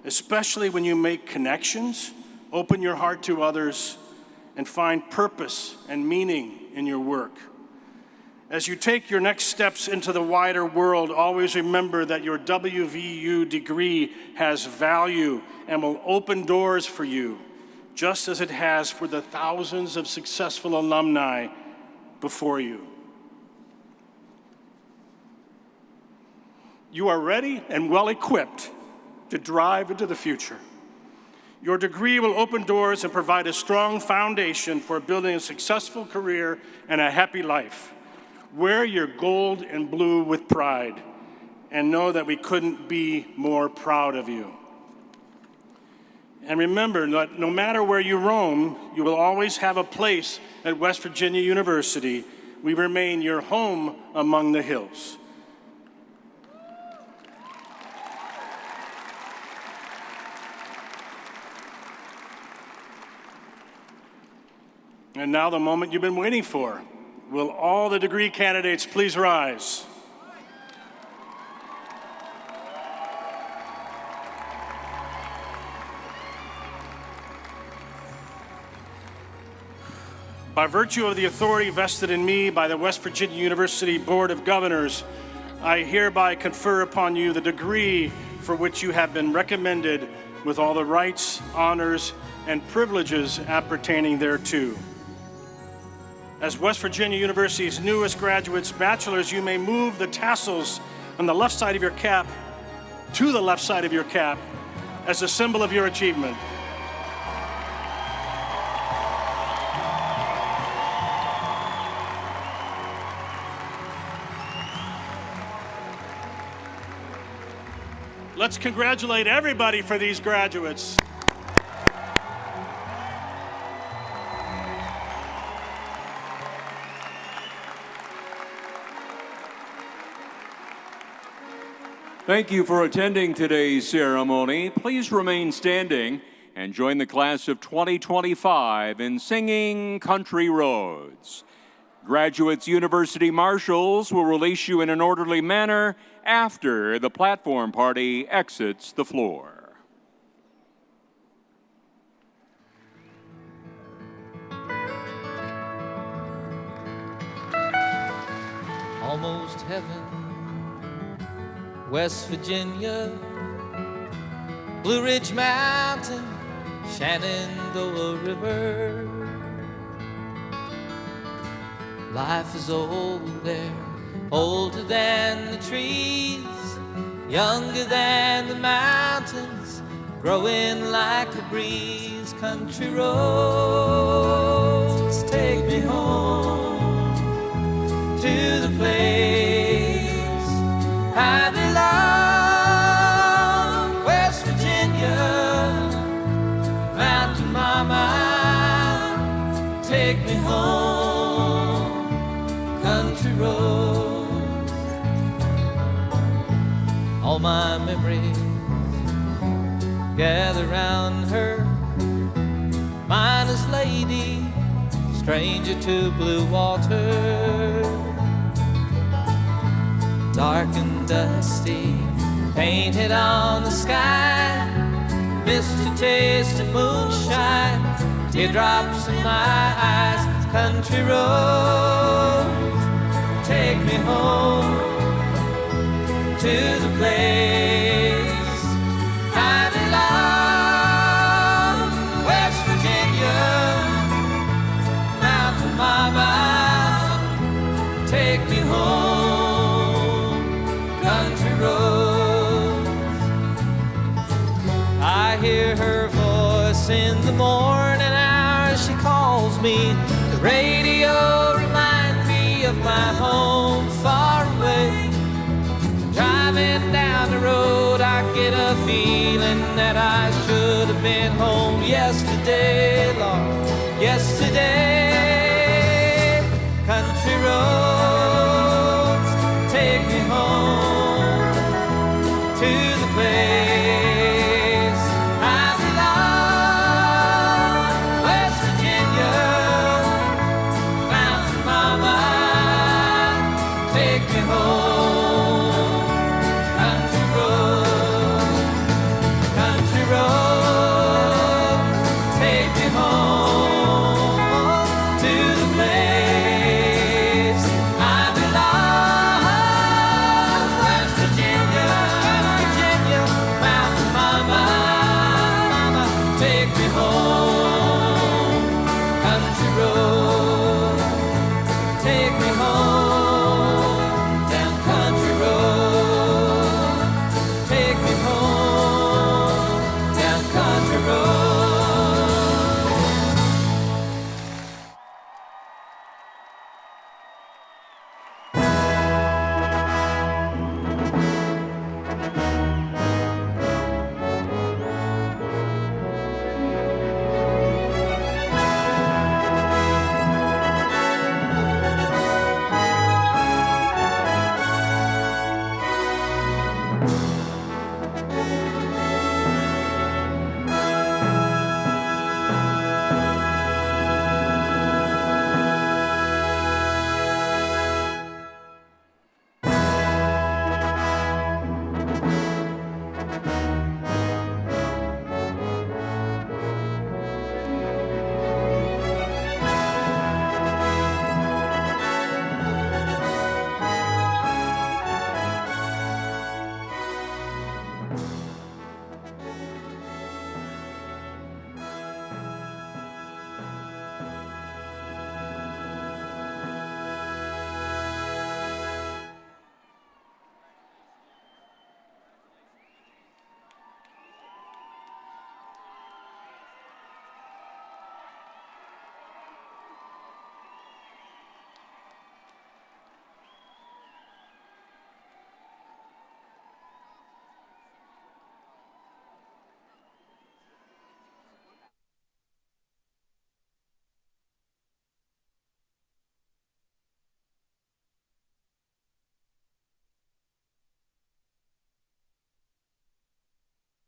S7: especially when you make connections, open your heart to others, and find purpose and meaning in your work. As you take your next steps into the wider world, always remember that your WVU degree has value and will open doors for you, just as it has for the thousands of successful alumni before you. You are ready and well-equipped to drive into the future. Your degree will open doors and provide a strong foundation for building a successful career and a happy life. Wear your gold and blue with pride and know that we couldn't be more proud of you. And remember that no matter where you roam, you will always have a place at West Virginia University. We remain your home among the hills. And now the moment you've been waiting for. Will all the degree candidates please rise? By virtue of the authority vested in me by the West Virginia University Board of Governors, I hereby confer upon you the degree for which you have been recommended with all the rights, honors, and privileges appertaining thereto. As West Virginia University's newest graduates, bachelors, you may move the tassels on the left side of your cap to the left side of your cap as a symbol of your achievement. Let's congratulate everybody for these graduates.
S3: Thank you for attending today's ceremony. Please remain standing and join the class of 2025 in singing Country Roads. Graduates, university marshals will release you in an orderly manner after the platform party exits the floor.
S8: Almost heaven, West Virginia, Blue Ridge Mountain, Shenandoah River. Life is old there, older than the trees, younger than the mountains, growing like a breeze. Country roads take me home to the place I belong. West Virginia, Mountain Mama, take me home. Country roads, all my memories gather round her. Miner's lady, stranger to blue water. Dark and dusty, painted on the sky. Missed a taste of moonshine, teardrops in my eyes. Country roads, take me home to the place I belong. West Virginia, Mountain Mama, take me home. Country roads, I hear her voice in the morning hours. She calls me. The radio reminds me of my home far away. Driving down the road, I get a feeling that I should have been home yesterday, Lord, yesterday.